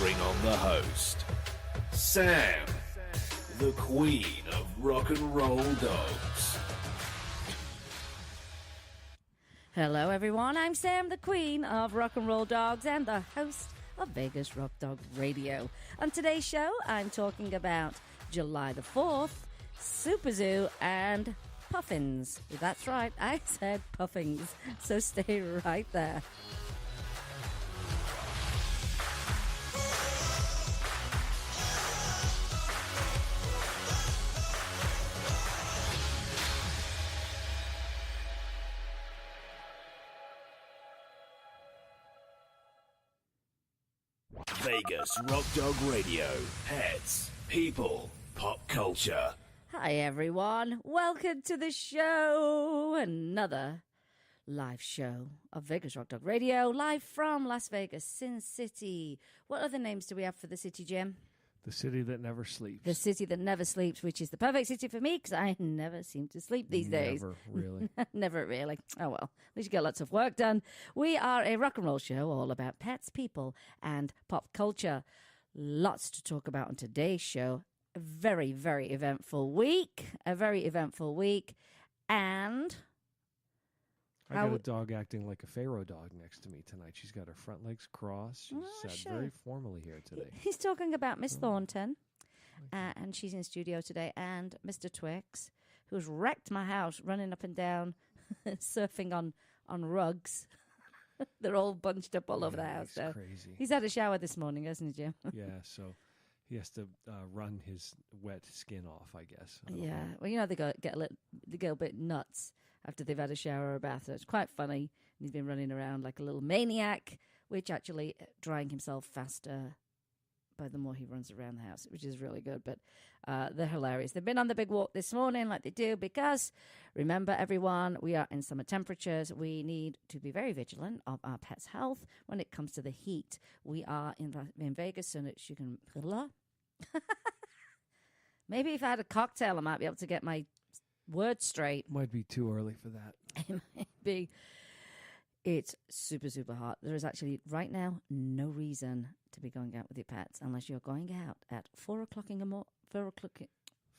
bring on the host, Sam, the queen of rock and roll dogs. Hello everyone, I'm Sam, the queen of rock and roll dogs and the host of Vegas Rock Dog Radio. On today's show, I'm talking about July the 4th, Superzoo and Puffins. That's right, I said Puffins, so stay right there. Vegas Rock Dog Radio. Pets, people, pop culture. Hi everyone, welcome to the show. Another live show of Vegas Rock Dog Radio, live from Las Vegas, Sin City. What other names do we have for the city, Jim? The city that never sleeps. The city that never sleeps, which is the perfect city for me because I never seem to sleep these days. Never, really. Never really. Oh, well, at least you get lots of work done. We are a rock and roll show all about pets, people, and pop culture. Lots to talk about on today's show. A very, very eventful week. And I got a dog acting like a pharaoh dog next to me tonight. She's got her front legs crossed. She sat very formally here today. He's talking about Miss Thornton, and she's in studio today, and Mr. Twix, who's wrecked my house, running up and down, surfing on rugs. They're all bunched up all over the house. It's crazy. He's had a shower this morning, hasn't he, Jim? Yeah, so he has to run his wet skin off, I guess. Yeah, well, you know, they get a bit nuts after they've had a shower or a bath. So it's quite funny. And he's been running around like a little maniac, which actually drying himself faster by the more he runs around the house, which is really good. But they're hilarious. They've been on the big walk this morning like they do because, remember, everyone, we are in summer temperatures. We need to be very vigilant of our pets' health when it comes to the heat. We are in Vegas, so that you can... Maybe if I had a cocktail, I might be able to get my words straight. Might be too early for that. It might be. It's super, super hot. There is actually, right now, no reason to be going out with your pets unless you're going out at 4 o'clock in the morning. 4 o'clock.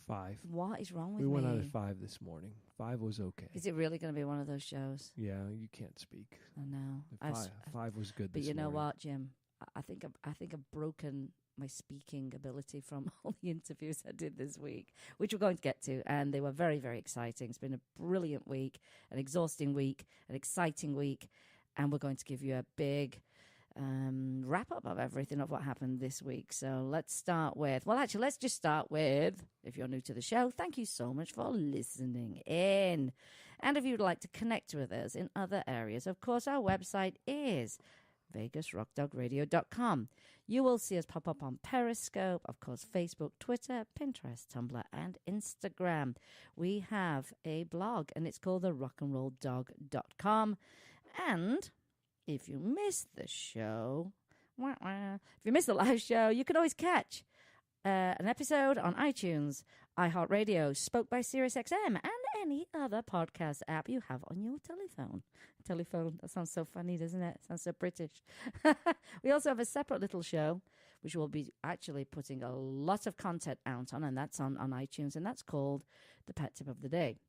5. What is wrong with me? We went out at 5 this morning. 5 was okay. Is it really going to be one of those shows? Yeah, you can't speak. I know. 5 was good. But this you know morning. what, Jim? I think I've broken my speaking ability from all the interviews I did this week, which we're going to get to, and they were very, very exciting. It's been a brilliant week, an exhausting week, an exciting week, and we're going to give you a big wrap-up of everything of what happened this week. So let's start with, let's just start with, if you're new to the show, thank you so much for listening in. And if you'd like to connect with us in other areas, of course, our website is VegasRockDogRadio.com. You will see us pop up on Periscope, of course, Facebook, Twitter, Pinterest, Tumblr, and Instagram. We have a blog, and it's called therockandrolldog.com. And if you missed the show, if you missed the live show, you can always catch an episode on iTunes, iHeartRadio, Spoke by SiriusXM, and any other podcast app you have on your telephone. Telephone, that sounds so funny, doesn't it? Sounds so British. We also have a separate little show, which we'll be actually putting a lot of content out on, and that's on iTunes, and that's called The Pet Tip of the Day.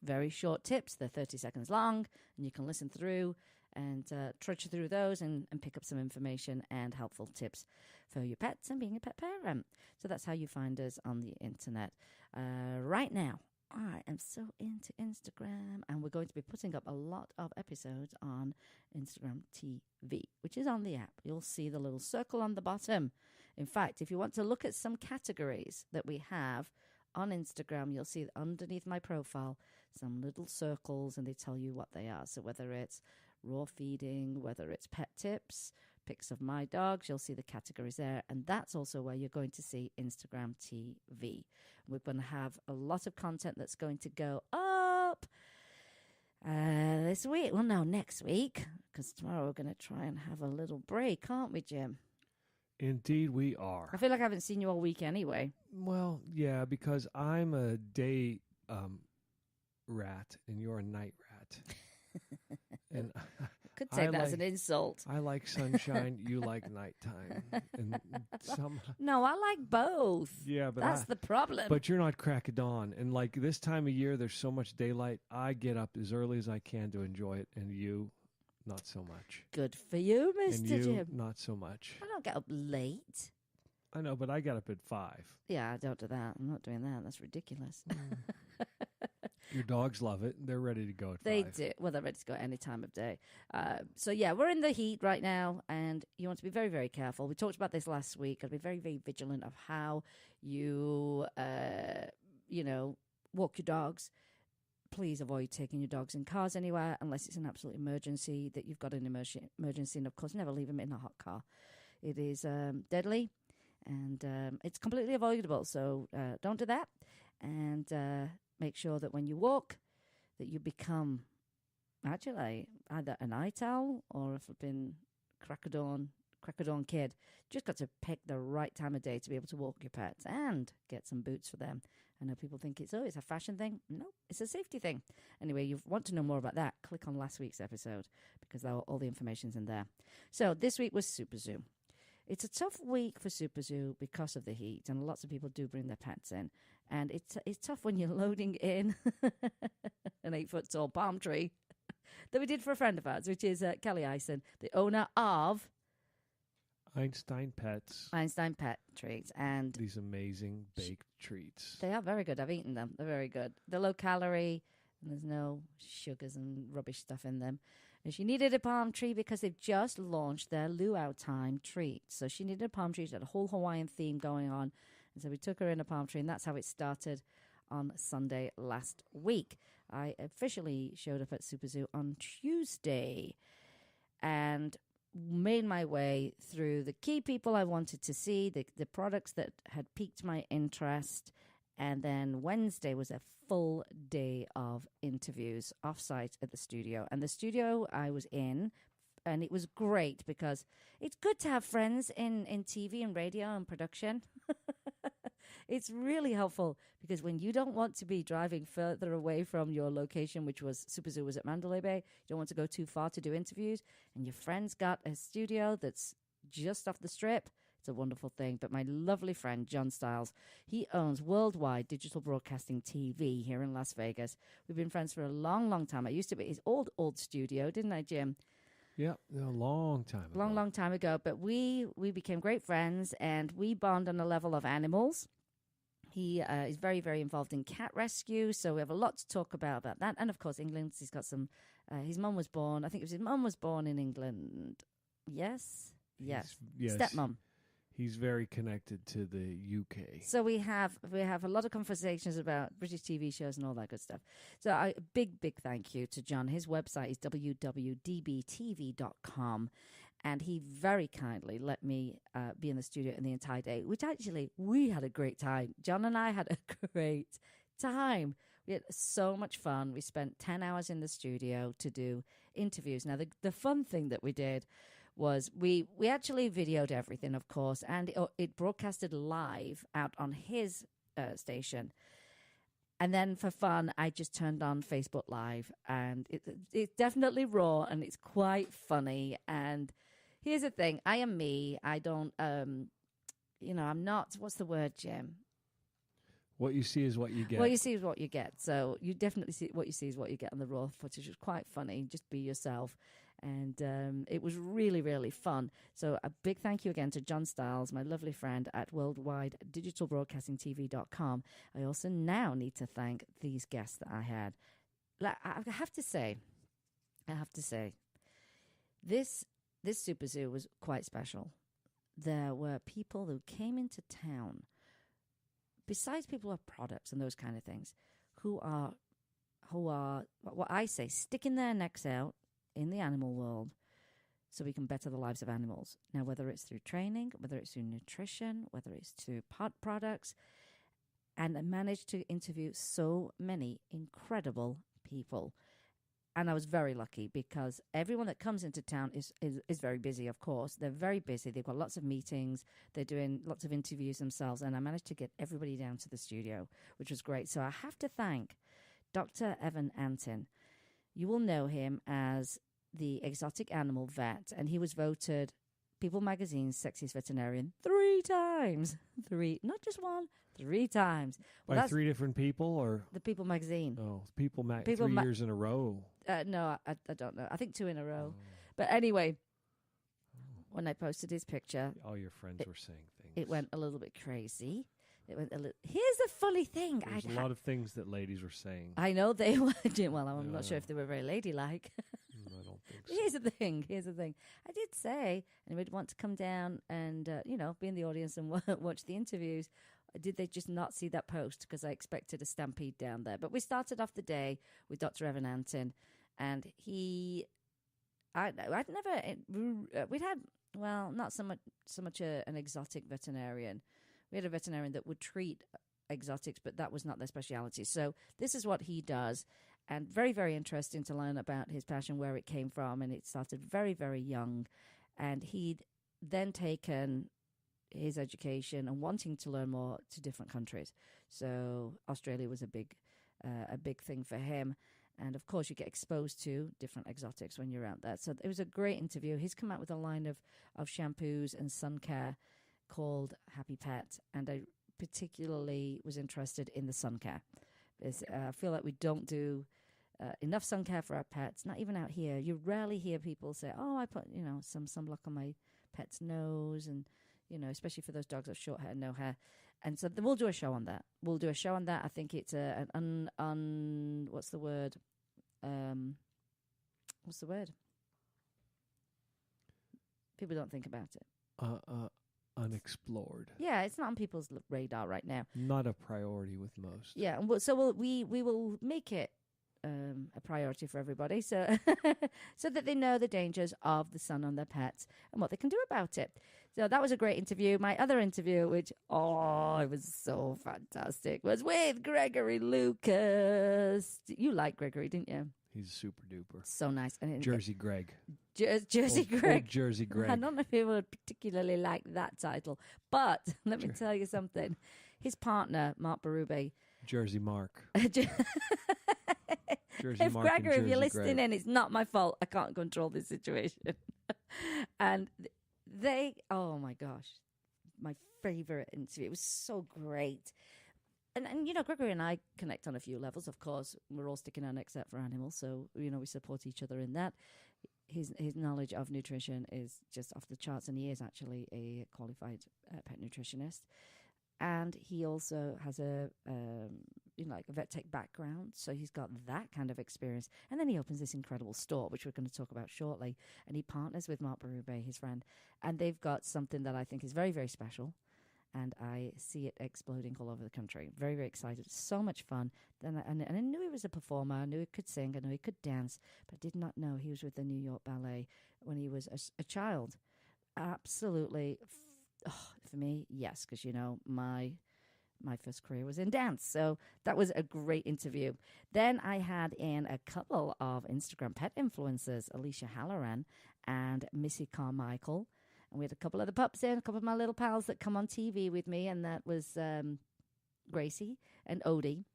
Very short tips. They're 30 seconds long, and you can listen through and trudge through those and pick up some information and helpful tips for your pets and being a pet parent. So that's how you find us on the internet. Right now, I am so into Instagram, and we're going to be putting up a lot of episodes on Instagram TV, which is on the app. You'll see the little circle on the bottom. In fact, if you want to look at some categories that we have on Instagram, you'll see underneath my profile some little circles, and they tell you what they are. So whether it's raw feeding, whether it's pet tips, pics of my dogs, you'll see the categories there. And that's also where you're going to see Instagram TV. We're going to have a lot of content that's going to go up this week. Well, no, next week, because tomorrow we're going to try and have a little break, aren't we, Jim? Indeed, we are. I feel like I haven't seen you all week anyway. Well, yeah, because I'm a day rat and you're a night rat. And Could take that as an insult. I like sunshine. You like nighttime. And No, I like both. Yeah, but that's the problem. But you're not crack of dawn. And like this time of year, there's so much daylight. I get up as early as I can to enjoy it. And you, not so much. Good for you, Mr. And you, Jim. not so much. I don't get up late. I know, but I got up at 5. Yeah, I don't do that. I'm not doing that. That's ridiculous. Your dogs love it. They're ready to go at 5. They do. Well, they're ready to go at any time of day. So, yeah, we're in the heat right now, and you want to be very, very careful. We talked about this last week. Got to be very, very vigilant of how you, walk your dogs. Please avoid taking your dogs in cars anywhere unless it's an absolute emergency, that you've got an emergency. And, of course, never leave them in a hot car. It is deadly, and it's completely avoidable. So don't do that. And make sure that when you walk, that you become actually either a night owl or a flipping crack of dawn kid. Just got to pick the right time of day to be able to walk your pets and get some boots for them. I know people think it's a fashion thing. No, it's a safety thing. Anyway, you want to know more about that, click on last week's episode because all the information's in there. So this week was Superzoo. It's a tough week for Superzoo because of the heat, and lots of people do bring their pets in. And it's tough when you're loading in an 8-foot-tall palm tree that we did for a friend of ours, which is Kelly Eisen, the owner of Einstein Pets. Einstein Pet Treats. And these amazing baked treats. They are very good. I've eaten them. They're very good. They're low calorie, and there's no sugars and rubbish stuff in them. And she needed a palm tree because they've just launched their luau time treat. So she needed a palm tree. She had a whole Hawaiian theme going on. And so we took her in a palm tree, and that's how it started on Sunday last week. I officially showed up at Superzoo on Tuesday and made my way through the key people I wanted to see, the products that had piqued my interest. And then Wednesday was a full day of interviews off-site at the studio. And the studio I was in, and it was great because it's good to have friends in TV and radio and production. It's really helpful because when you don't want to be driving further away from your location, which was Superzoo was at Mandalay Bay, you don't want to go too far to do interviews, and your friend's got a studio that's just off the strip. It's a wonderful thing. But my lovely friend, John Stiles, he owns Worldwide Digital Broadcasting TV here in Las Vegas. We've been friends for a long, long time. I used to be his old studio, didn't I, Jim? Yeah, a long time ago. Long time ago. But we became great friends, and we bond on a level of animals. He is very, very involved in cat rescue, so we have a lot to talk about that. And, of course, England, he's got some... his mum was born... I think it was his mum was born in England. Yes? Yes. Stepmom. He's very connected to the UK. So we have a lot of conversations about British TV shows and all that good stuff. So a big thank you to John. His website is www.dbtv.com. And he very kindly let me be in the studio in the entire day, which actually we had a great time. John and I had a great time. We had so much fun. We spent 10 hours in the studio to do interviews. Now, the fun thing that we did was we actually videoed everything, of course, and it broadcasted live out on his station. And then for fun, I just turned on Facebook Live, and it's definitely raw, and it's quite funny. And here's the thing. I am me. I don't, I'm not, what's the word, Jim? What you see is what you get. What you see is what you get. So you definitely see what you see is what you get on the raw footage. It was quite funny. Just be yourself. And it was really, really fun. So a big thank you again to John Stiles, my lovely friend at Worldwide Digital Broadcasting TV.com. I also now need to thank these guests that I had. I have to say, this Superzoo was quite special. There were people who came into town, besides people who have products and those kind of things, who are what I say, sticking their necks out in the animal world so we can better the lives of animals. Now, whether it's through training, whether it's through nutrition, whether it's through products, and I managed to interview so many incredible people. And I was very lucky because everyone that comes into town is very busy, of course. They're very busy. They've got lots of meetings. They're doing lots of interviews themselves. And I managed to get everybody down to the studio, which was great. So I have to thank Dr. Evan Antin. You will know him as the exotic animal vet, and he was voted People Magazine's sexiest veterinarian 3 times. 3, not just one, 3 times. Well, by 3 different people, or the People Magazine? Oh, 3 years in a row. No, I don't know. I think 2 in a row. But anyway, when I posted his picture, all your friends were saying things. It went a little bit crazy. Here's the funny thing. There's a lot of things that ladies were saying. I know they were. Well, I'm not sure if they were very ladylike. I don't think so. Here's the thing. I did say, and we'd want to come down and, be in the audience and watch the interviews. Did they just not see that post? Because I expected a stampede down there. But we started off the day with Dr. Evan Anton, and we'd had, well, not so much an exotic veterinarian. We had a veterinarian that would treat exotics, but that was not their speciality. So this is what he does. And very, very interesting to learn about his passion, where it came from. And it started very, very young. And he'd then taken his education and wanting to learn more to different countries. So Australia was a big thing for him. And, of course, you get exposed to different exotics when you're out there. So it was a great interview. He's come out with a line of shampoos and sun care called Happy Pet. And I particularly was interested in the sun care. I feel like we don't do enough sun care for our pets, not even out here. You rarely hear people say, I put, some sunblock on my pet's nose, and, especially for those dogs with short hair, no hair. And so we'll do a show on that. I think it's what's the word? What's the word? People don't think about it. Unexplored. Yeah, it's not on people's radar right now. Not a priority with most. Yeah, and we will make it a priority for everybody, so so that they know the dangers of the sun on their pets and what they can do about it. So that was a great interview. My other interview, which it was so fantastic, was with Gregory Lucas. You liked Gregory, didn't you? He's super duper. So nice. And Jersey Greg. Jersey Greg. Old Jersey Greg. I don't know if he would particularly like that title, but let me tell you something. His partner, Mark Berube. Jersey Mark. Jersey Mark Gregory, if you're listening Greg. in, it's not my fault. I can't control this situation. And they, oh my gosh, my favorite interview. It was so great. And Gregory and I connect on a few levels, of course. We're all sticking our necks out for animals, so, we support each other in that. His knowledge of nutrition is just off the charts, and he is actually a qualified pet nutritionist. And he also has a vet tech background, so he's got that kind of experience. And then he opens this incredible store, which we're going to talk about shortly. And he partners with Mark Berube, his friend, and they've got something that I think is very, very special. And I see it exploding all over the country. Very, very excited. So much fun. And I knew he was a performer. I knew he could sing. I knew he could dance. But I did not know he was with the New York Ballet when he was a child. Absolutely. For me, yes, because, my first career was in dance. So that was a great interview. Then I had in a couple of Instagram pet influencers, Alicia Halloran and Missy Carmichael. And we had a couple of the pups in, a couple of my little pals that come on TV with me, and that was Gracie and Odie.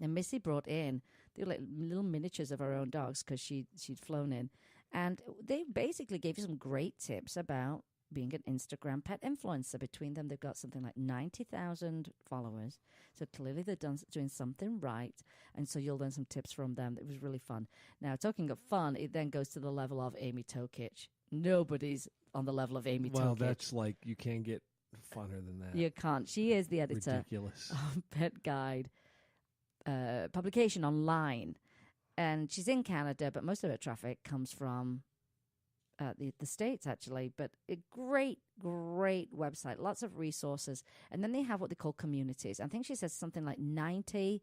And Missy brought in, they were like little miniatures of her own dogs because she'd flown in. And they basically gave you some great tips about being an Instagram pet influencer. Between them, they've got something like 90,000 followers. So clearly they're doing something right. And so you'll learn some tips from them. It was really fun. Now, talking of fun, it then goes to the level of Amy Tokic. Nobody's on the level of Amy Tokic. Well, that's like, you can't get funner than that. You can't. She is the editor Ridiculous. of Pet Guide publication online. And she's in Canada, but most of her traffic comes from the States, actually. But a great, great website. Lots of resources. And then they have what they call communities. I think she says something like 90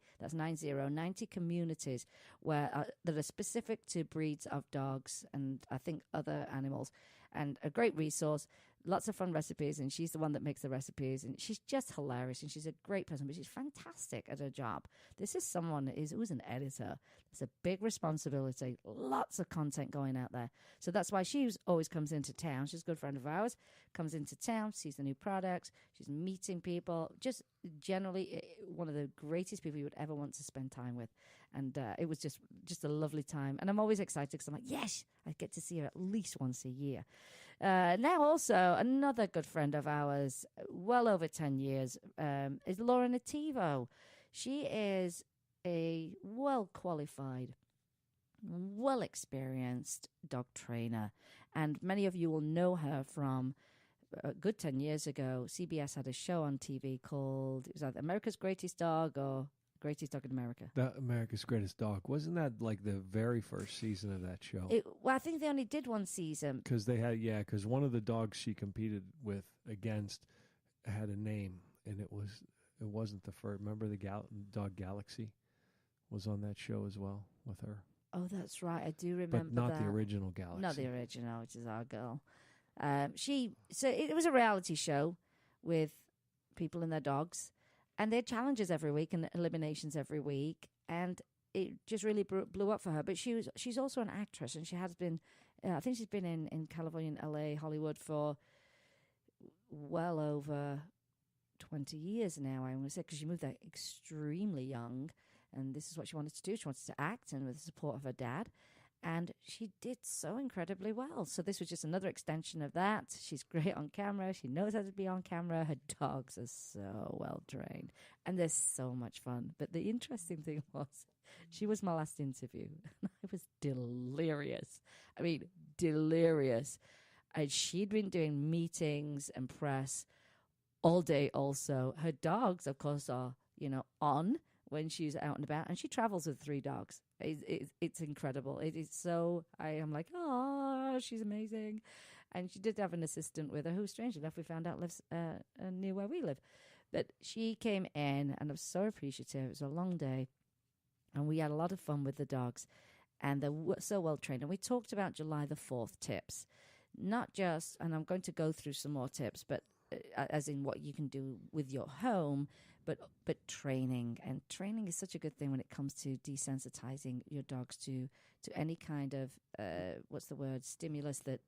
communities where that are specific to breeds of dogs and I think other animals. And a great resource. lots of fun recipes, and she's the one that makes the recipes, and she's just hilarious, and she's a great person, but she's fantastic at her job. This is someone who's an editor. It's a big responsibility, lots of content going out there. So that's why she always comes into town. She's a good friend of ours, comes into town, sees the new products, she's meeting people, just generally one of the greatest people you would ever want to spend time with. And it was just a lovely time. And I'm always excited because I'm like, yes, I get to see her at least once a year. Now also, another good friend of ours, well over 10 years, is Laura Nativo. She is a well-qualified, well-experienced dog trainer. And many of you will know her from a good 10 years ago. CBS had a show on TV called, it was either America's Greatest Dog or Greatest Dog in America. America's Greatest Dog. Wasn't that like the very first season of that show? Well, I think they only did one season. Because because one of the dogs she competed against had a name, and it wasn't the first. Remember the dog Galaxy was on that show as well with her. Oh, that's right. I do remember but not that. The original Galaxy. Not the original, which is our girl. So it was a reality show with people and their dogs. And they had challenges every week and eliminations every week. And it just really blew up for her. But she's also an actress. And she has been, I think she's been in California, LA, Hollywood for well over 20 years now, I want to say. Because she moved there extremely young. And this is what she wanted to do. She wanted to act, and with the support of her dad. And she did so incredibly well. So this was just another extension of that. She's great on camera. She knows how to be on camera. Her dogs are so well trained. And they're so much fun. But the interesting thing was, she was my last interview. And I was delirious. I mean, delirious. And she'd been doing meetings and press all day also. Her dogs, of course, are, on when she's out and about. And she travels with 3 dogs. It's incredible. It is so, I am like, oh, she's amazing. And she did have an assistant with her who, strangely enough, we found out lives near where we live. But she came in, and I was so appreciative. It was a long day, and we had a lot of fun with the dogs, and they're so well trained. And we talked about July the 4th tips, not just, and I'm going to go through some more tips, but as in what you can do with your home, but training. And training is such a good thing when it comes to desensitizing your dogs to any kind of stimulus that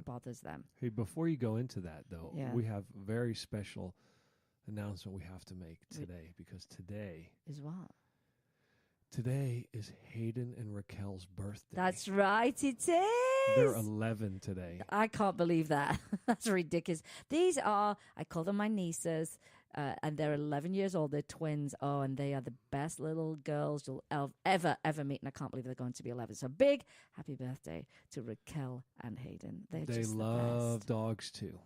bothers them. Hey, before you go into that though, we have a very special announcement we have to make today, because today is what? Today is Hayden and Raquel's birthday. That's right, it is. They're 11 today. I can't believe that. That's ridiculous. These are, I call them my nieces, and they're 11 years old. They're twins. Oh, and they are the best little girls you'll ever meet. And I can't believe they're going to be 11. So big happy birthday to Raquel and Hayden. They love dogs too.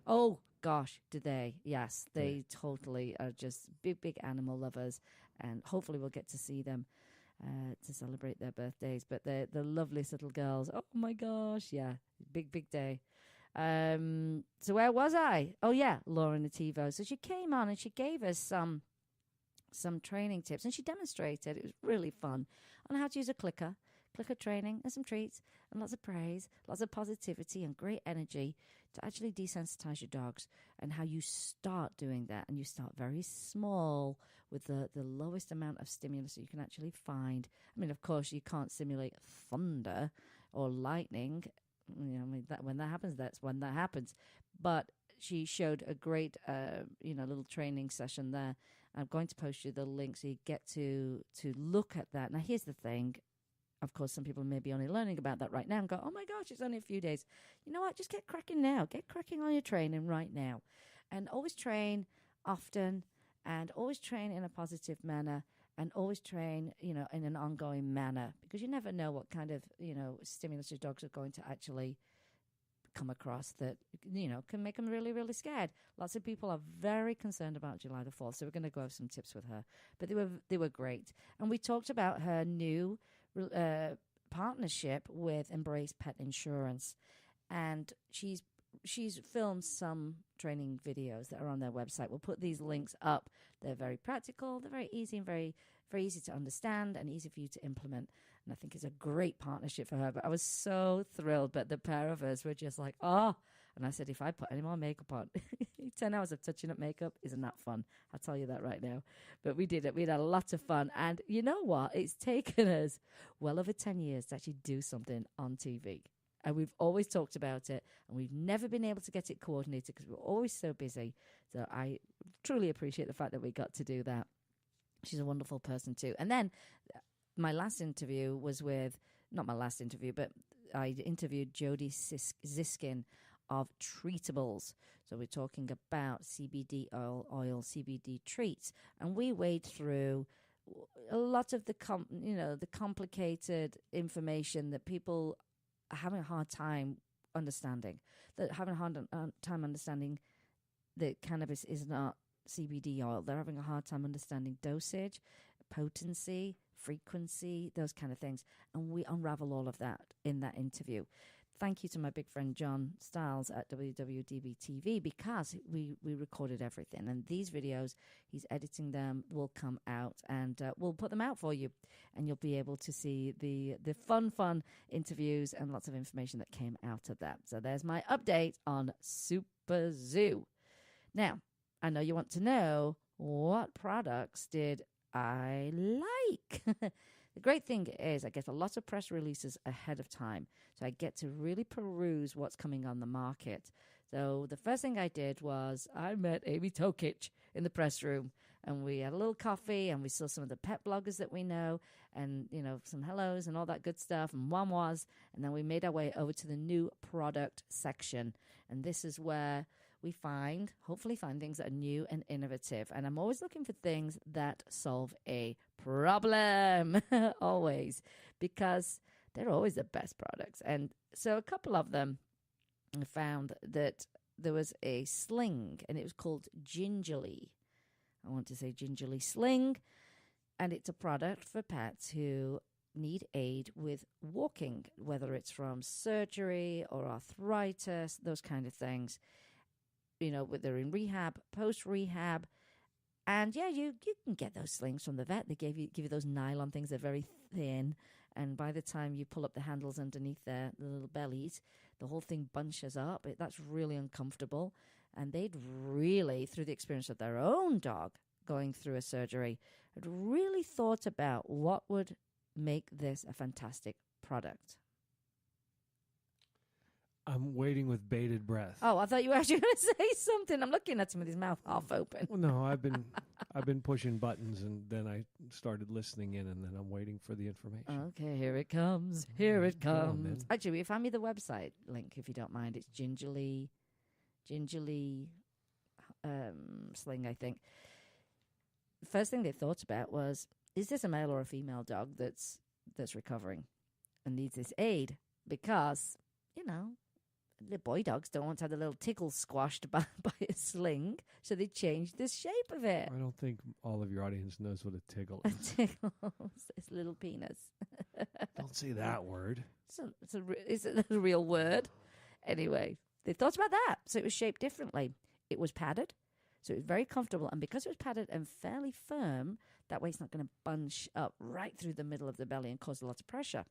Oh, gosh, do they? Yes, they totally are just big animal lovers. And hopefully we'll get to see them to celebrate their birthdays. But they're the loveliest little girls. Oh, my gosh. Yeah, big day. So where was I? Oh, yeah, Laura Nativo. So she came on and she gave us some training tips. And she demonstrated, it was really fun, on how to use a clicker training, and some treats, and lots of praise, lots of positivity and great energy to actually desensitize your dogs, and how you start doing that. And you start very small with the lowest amount of stimulus that you can actually find. I mean, of course, you can't simulate thunder or lightning. When that happens, that's when that happens. But she showed a great, little training session there. I'm going to post you the link so you get to look at that. Now, here's the thing. Of course, some people may be only learning about that right now and go, oh, my gosh, it's only a few days. You know what? Just get cracking now. Get cracking on your training right now. And always train often, and always train in a positive manner, and always train, in an ongoing manner, because you never know what kind of, stimulus your dogs are going to actually come across that, can make them really, really scared. Lots of people are very concerned about July the 4th, so we're going to go over some tips with her. But they were great. And we talked about her new partnership with Embrace Pet Insurance, and she's filmed some training videos that are on their website. We'll put these links up. They're very practical, they're very easy, and very, very easy to understand, and easy for you to implement. And I think it's a great partnership for her. But I was so thrilled. But the pair of us were just like, oh, And I said, if I put any more makeup on, 10 hours of touching up makeup isn't that fun. I'll tell you that right now. But we did it. We had a lot of fun. And you know what? It's taken us well over 10 years to actually do something on TV. And we've always talked about it. And we've never been able to get it coordinated because we're always so busy. So I truly appreciate the fact that we got to do that. She's a wonderful person too. And then my last interview was with, not my last interview, but I interviewed Jodie Ziskin of Treatables. So we're talking about CBD oil, CBD treats. And we wade through a lot of the complicated information that people are having a hard time understanding. That having a hard time understanding that cannabis is not CBD oil. They're having a hard time understanding dosage, potency, frequency, those kind of things. And we unravel all of that in that interview. Thank you to my big friend John Stiles at WWDB TV because we recorded everything. And these videos, he's editing them, will come out and we'll put them out for you. And you'll be able to see the fun interviews and lots of information that came out of that. So there's my update on Superzoo. Now, I know you want to know what products did I like. The great thing is I get a lot of press releases ahead of time. So I get to really peruse what's coming on the market. So the first thing I did was I met Amy Tokic in the press room. And we had a little coffee and we saw some of the pet bloggers that we know and, some hellos and all that good stuff and was. And then we made our way over to the new product section. And this is where we hopefully find things that are new and innovative. And I'm always looking for things that solve a problem, always, because they're always the best products. And so a couple of them, I found that there was a sling, and it was called Gingerly. I want to say Gingerly Sling, and it's a product for pets who need aid with walking, whether it's from surgery or arthritis, those kind of things. They're in rehab, post-rehab. And, yeah, you can get those slings from the vet. They give you those nylon things. They're very thin. And by the time you pull up the handles underneath the little bellies, the whole thing bunches up. That's really uncomfortable. And they'd really, through the experience of their own dog going through a surgery, had really thought about what would make this a fantastic product. I'm waiting with bated breath. Oh, I thought you were actually going to say something. I'm looking at him with his mouth half open. Well, no, I've been pushing buttons, and then I started listening in, and then I'm waiting for the information. Okay, here it comes. Here it Go on, comes. then. Actually, will you find me the website link if you don't mind? It's Gingerly Sling, I think. The first thing they thought about was, is this a male or a female dog that's recovering and needs this aid? Because, the boy dogs don't want to have the little tickle squashed by a sling, so they changed the shape of it. I don't think all of your audience knows what a tickle A is. tickle. It's a little penis. Don't say that word. It's a real word. Anyway, they thought about that. So it was shaped differently. It was padded, so it was very comfortable. And because it was padded and fairly firm, that way it's not going to bunch up right through the middle of the belly and cause a lot of pressure.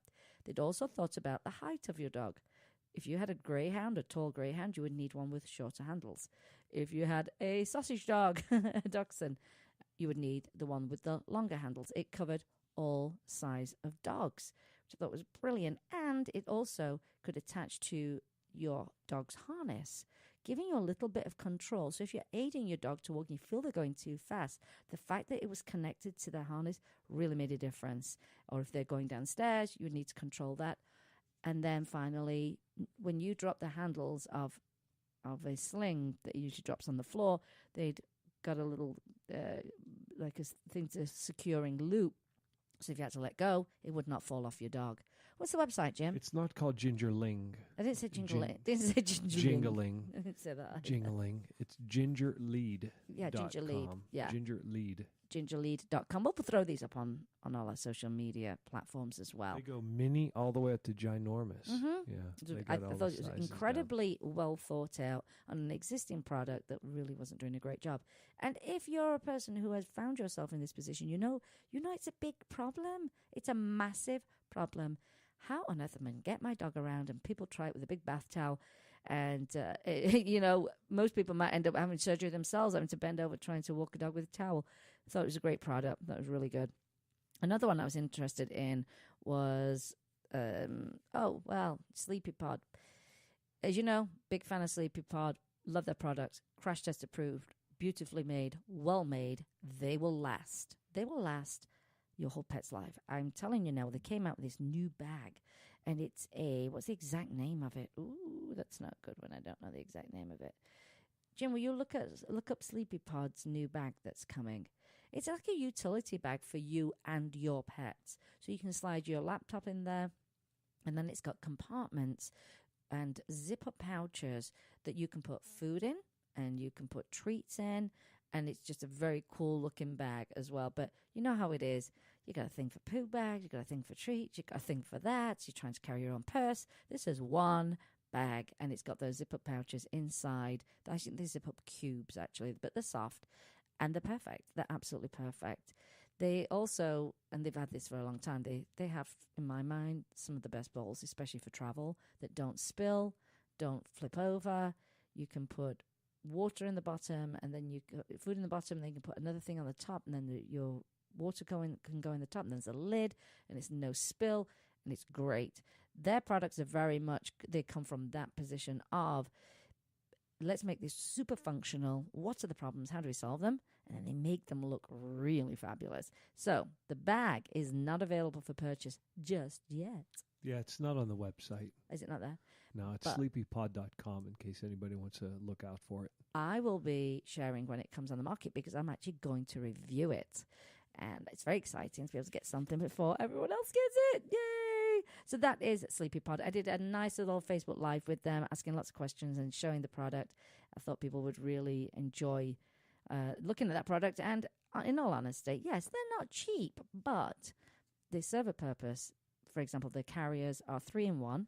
They'd also thought about the height of your dog. If you had a greyhound, a tall greyhound, you would need one with shorter handles. If you had a sausage dog, a dachshund, you would need the one with the longer handles. It covered all size of dogs, which I thought was brilliant. And it also could attach to your dog's harness, giving you a little bit of control. So if you're aiding your dog to walk and you feel they're going too fast, the fact that it was connected to their harness really made a difference. Or if they're going downstairs, you would need to control that. And then finally, when you drop the handles of a sling that usually drops on the floor, they'd got a little, like a thing to securing loop. So if you had to let go, it would not fall off your dog. What's the website, Jim? It's not called Gingerling. I didn't say jingling. Didn't say jingling. Jingling. I didn't say that. Jingling. It's gingerlead. Yeah, Gingerlead. Yeah. Gingerlead. Gingerlead.com. We'll throw these up on all our social media platforms as well. They go mini all the way up to ginormous. Mhm. Yeah. they I got all thought the it was sizes incredibly well thought out on an existing product that really wasn't doing a great job. And if you're a person who has found yourself in this position, you know it's a big problem. It's a massive problem. How on earth am I going to get my dog around and people try it with a big bath towel And, most people might end up having surgery themselves, having to bend over trying to walk a dog with a towel. I thought it was a great product. That was really good. Another one I was interested in was, Sleepy Pod. As you know, big fan of Sleepy Pod. Love their products. Crash test approved. Beautifully made. Well made. They will last. They will last your whole pet's life. I'm telling you now, they came out with this new bag. And it's what's the exact name of it? Ooh, that's not good when I don't know the exact name of it. Jim, will you look up Sleepy Pod's new bag that's coming? It's like a utility bag for you and your pets. So you can slide your laptop in there, and then it's got compartments and zipper pouches that you can put food in, and you can put treats in, and it's just a very cool looking bag as well. But you know how it is. You got a thing for poo bags, you got a thing for treats, you got a thing for that. So you're trying to carry your own purse. This is one bag, and it's got those zip-up pouches inside. I think they're zip-up cubes, actually, but they're soft, and they're perfect. They're absolutely perfect. They also, and they've had this for a long time, they have, in my mind, some of the best bowls, especially for travel, that don't spill, don't flip over. You can put water in the bottom, and then food in the bottom, and then you can put another thing on the top, and then your water can go in the top, and there's a lid, and it's no spill, and it's great. Their products are very much, they come from that position of, let's make this super functional. What are the problems? How do we solve them? And then they make them look really fabulous. So the bag is not available for purchase just yet. Yeah, it's not on the website. Is it not there? No, it's sleepypod.com in case anybody wants to look out for it. I will be sharing when it comes on the market because I'm actually going to review it. And it's very exciting to be able to get something before everyone else gets it. Yay! So that is Sleepy Pod. I did a nice little Facebook Live with them, asking lots of questions and showing the product. I thought people would really enjoy looking at that product. And in all honesty, yes, they're not cheap, but they serve a purpose. For example, the carriers are 3-in-1.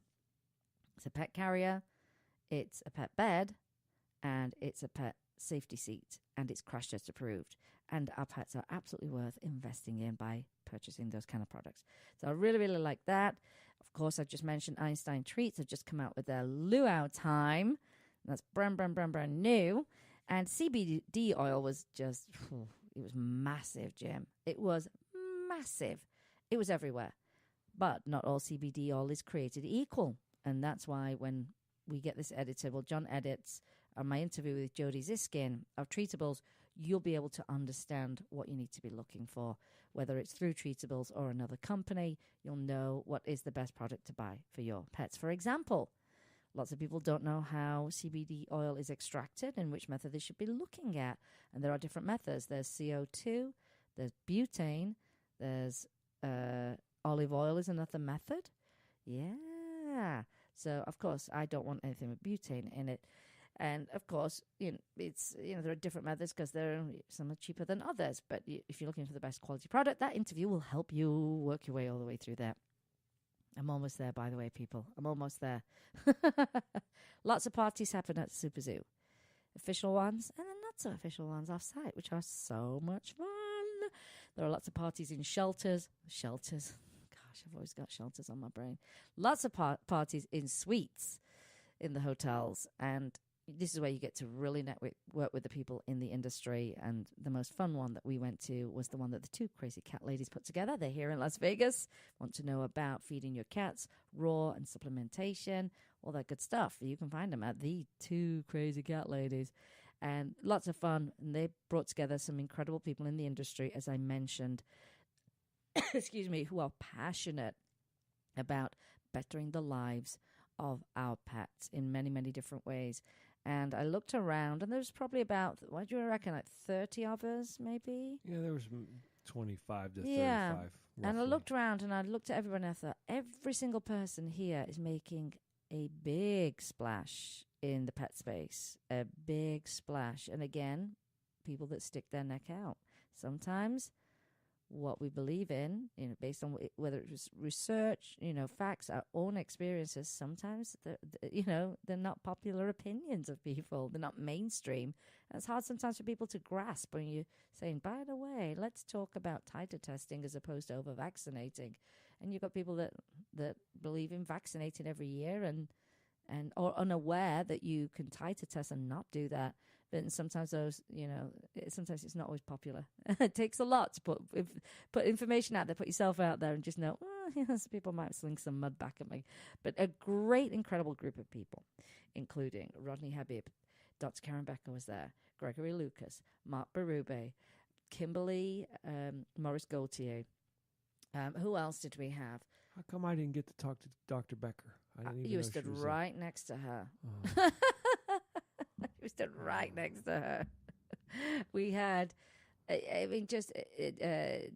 It's a pet carrier, it's a pet bed, and it's a pet safety seat, and it's crash test approved. And our pets are absolutely worth investing in by purchasing those kind of products. So I really, really like that. Of course, I just mentioned Einstein Treats have just come out with their luau time. That's brand new. And CBD oil was just, it was massive, Jim. It was massive. It was everywhere. But not all CBD oil is created equal. And that's why when we get this edited, well, John edits my interview with Jody Ziskin of Treatables, you'll be able to understand what you need to be looking for. Whether it's through Treatables or another company, you'll know what is the best product to buy for your pets. For example, lots of people don't know how CBD oil is extracted and which method they should be looking at. And there are different methods. There's CO2, there's butane, there's olive oil is another method. Yeah. So, of course, I don't want anything with butane in it. And, of course, there are different methods because some are cheaper than others. But if you're looking for the best quality product, that interview will help you work your way all the way through that. I'm almost there, by the way, people. I'm almost there. Lots of parties happen at Superzoo. Official ones and then not so official ones off-site, which are so much fun. There are lots of parties in shelters. Shelters. Gosh, I've always got shelters on my brain. Lots of parties in suites in the hotels. And this is where you get to really work with the people in the industry. And the most fun one that we went to was the one that the two crazy cat ladies put together. They're here in Las Vegas. Want to know about feeding your cats, raw and supplementation, all that good stuff. You can find them at the two crazy cat ladies. And lots of fun. And they brought together some incredible people in the industry, as I mentioned, excuse me, who are passionate about bettering the lives of our pets in many, many different ways. And I looked around, and there was probably about, what do you reckon, like 30 of us, maybe? Yeah, there was 25 to 35. Yeah. Roughly. And I looked around, and I looked at everyone, and I thought, every single person here is making a big splash in the pet space. A big splash. And again, people that stick their neck out. Sometimes what we believe in, based on whether it was research, facts, our own experiences, sometimes, they're not popular opinions of people. They're not mainstream. And it's hard sometimes for people to grasp when you're saying, by the way, let's talk about titer testing as opposed to over-vaccinating. And you've got people that believe in vaccinating every year, and and or unaware that you can titer test and not do that. But sometimes those, sometimes it's not always popular. It takes a lot to put information out there, put yourself out there, and just know, yes, people might sling some mud back at me. But a great, incredible group of people, including Rodney Habib, Dr. Karen Becker was there, Gregory Lucas, Mark Berube, Kimberly Morris Gaultier. Who else did we have? How come I didn't get to talk to Dr. Becker? I didn't even You know stood she was right next to her. Oh. You stood right next to her. We had,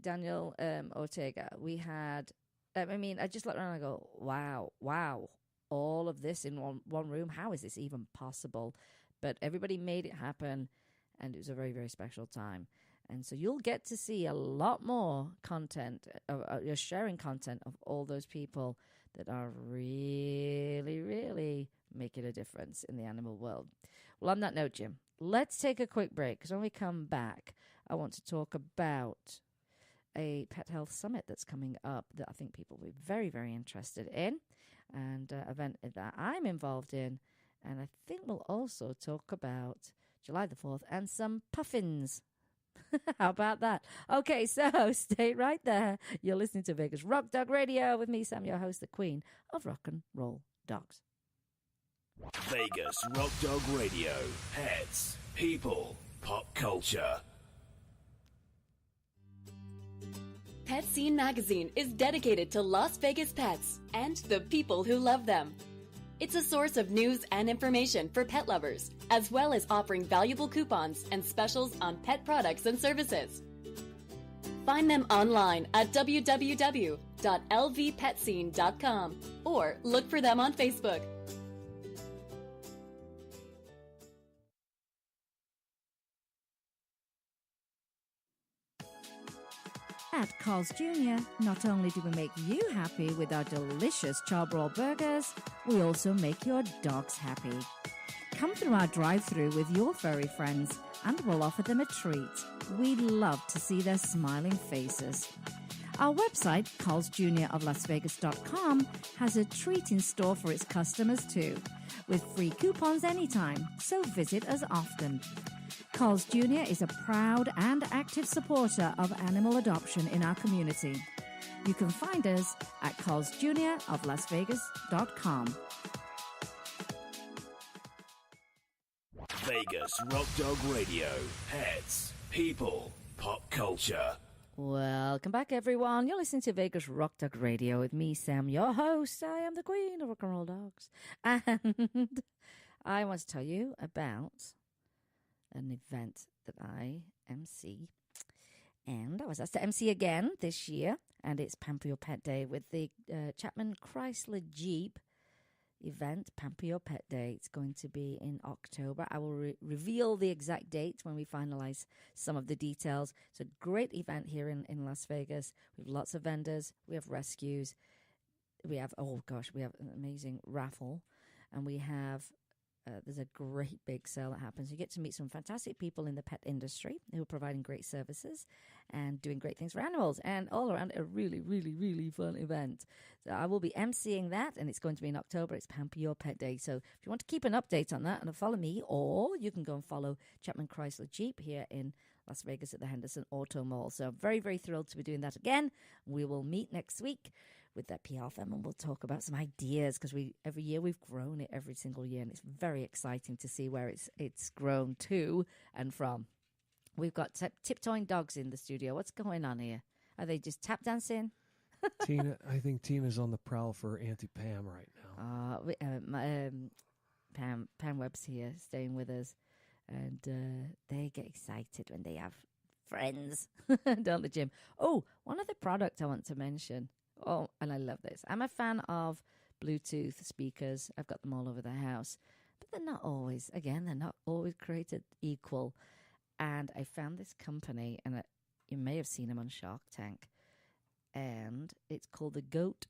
Daniel Ortega. We had, I just looked around and I go, wow, all of this in one room. How is this even possible? But everybody made it happen, and it was a very, very special time. And so you'll get to see a lot more content, you're sharing content of all those people that are really, really making a difference in the animal world. Well, on that note, Jim, let's take a quick break, because when we come back, I want to talk about a pet health summit that's coming up that I think people will be very, very interested in, and an event that I'm involved in. And I think we'll also talk about July the 4th and some puffins. How about that? Okay, so stay right there. You're listening to Vegas Rock Dog Radio with me, Sam, your host, the queen of rock and roll dogs. Vegas Rock Dog Radio. Pets, people, pop culture. Pet Scene Magazine is dedicated to Las Vegas pets and the people who love them. It's a source of news and information for pet lovers, as well as offering valuable coupons and specials on pet products and services. Find them online at www.lvpetscene.com or look for them on Facebook. At Carl's Jr., not only do we make you happy with our delicious charbroil burgers, we also make your dogs happy. Come through our drive-thru with your furry friends and we'll offer them a treat. We love to see their smiling faces. Our website, carlsjroflasvegas.com, has a treat in store for its customers too, with free coupons anytime, so visit us often. Carl's Jr. is a proud and active supporter of animal adoption in our community. You can find us at carlsjroflasvegas.com. Vegas Rock Dog Radio. Pets, people, pop culture. Welcome back, everyone. You're listening to Vegas Rock Dog Radio with me, Sam, your host. I am the queen of rock and roll dogs. And I want to tell you about an event that I MC. And I was asked to MC again this year. And it's Pamper Your Pet Day with the Chapman Chrysler Jeep event, Pamper Your Pet Day. It's going to be in October. I will reveal the exact date when we finalize some of the details. It's a great event here in Las Vegas. We have lots of vendors. We have rescues. We have, we have an amazing raffle. And we have, there's a great big sale that happens. You get to meet some fantastic people in the pet industry who are providing great services and doing great things for animals, and all around a really, really, really fun event. So I will be emceeing that, and it's going to be in October. It's Pamper Your Pet Day. So if you want to keep an update on that and follow me, or you can go and follow Chapman Chrysler Jeep here in Las Vegas at the Henderson Auto Mall. So very, very thrilled to be doing that again. We will meet next week with that PR firm, and we'll talk about some ideas, because every year we've grown it every single year, and it's very exciting to see where it's grown to and from. We've got tiptoeing dogs in the studio. What's going on here? Are they just tap dancing? I think Tina's on the prowl for Auntie Pam right now. Pam Webb's here, staying with us, and they get excited when they have friends, don't they, Jim? Oh, one other product I want to mention. Oh, and I love this. I'm a fan of Bluetooth speakers. I've got them all over the house, but they're not always created equal. And I found this company, and you may have seen them on Shark Tank, and it's called the Goat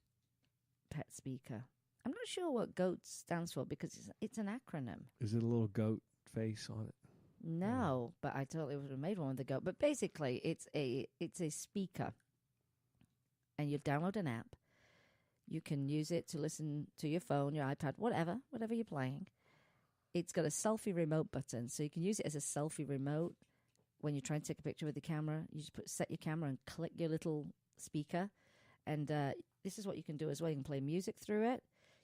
Pet Speaker. I'm not sure what GOAT stands for, because it's an acronym. Is it a little goat face on it? No, but I totally would have made one with the goat. But basically, it's a speaker, and you download an app. You can use it to listen to your phone, your iPad, whatever you're playing. It's got a selfie remote button, so you can use it as a selfie remote. When you're trying to take a picture with the camera, you just set your camera and click your little speaker. And this is what you can do as well. You can play music through it.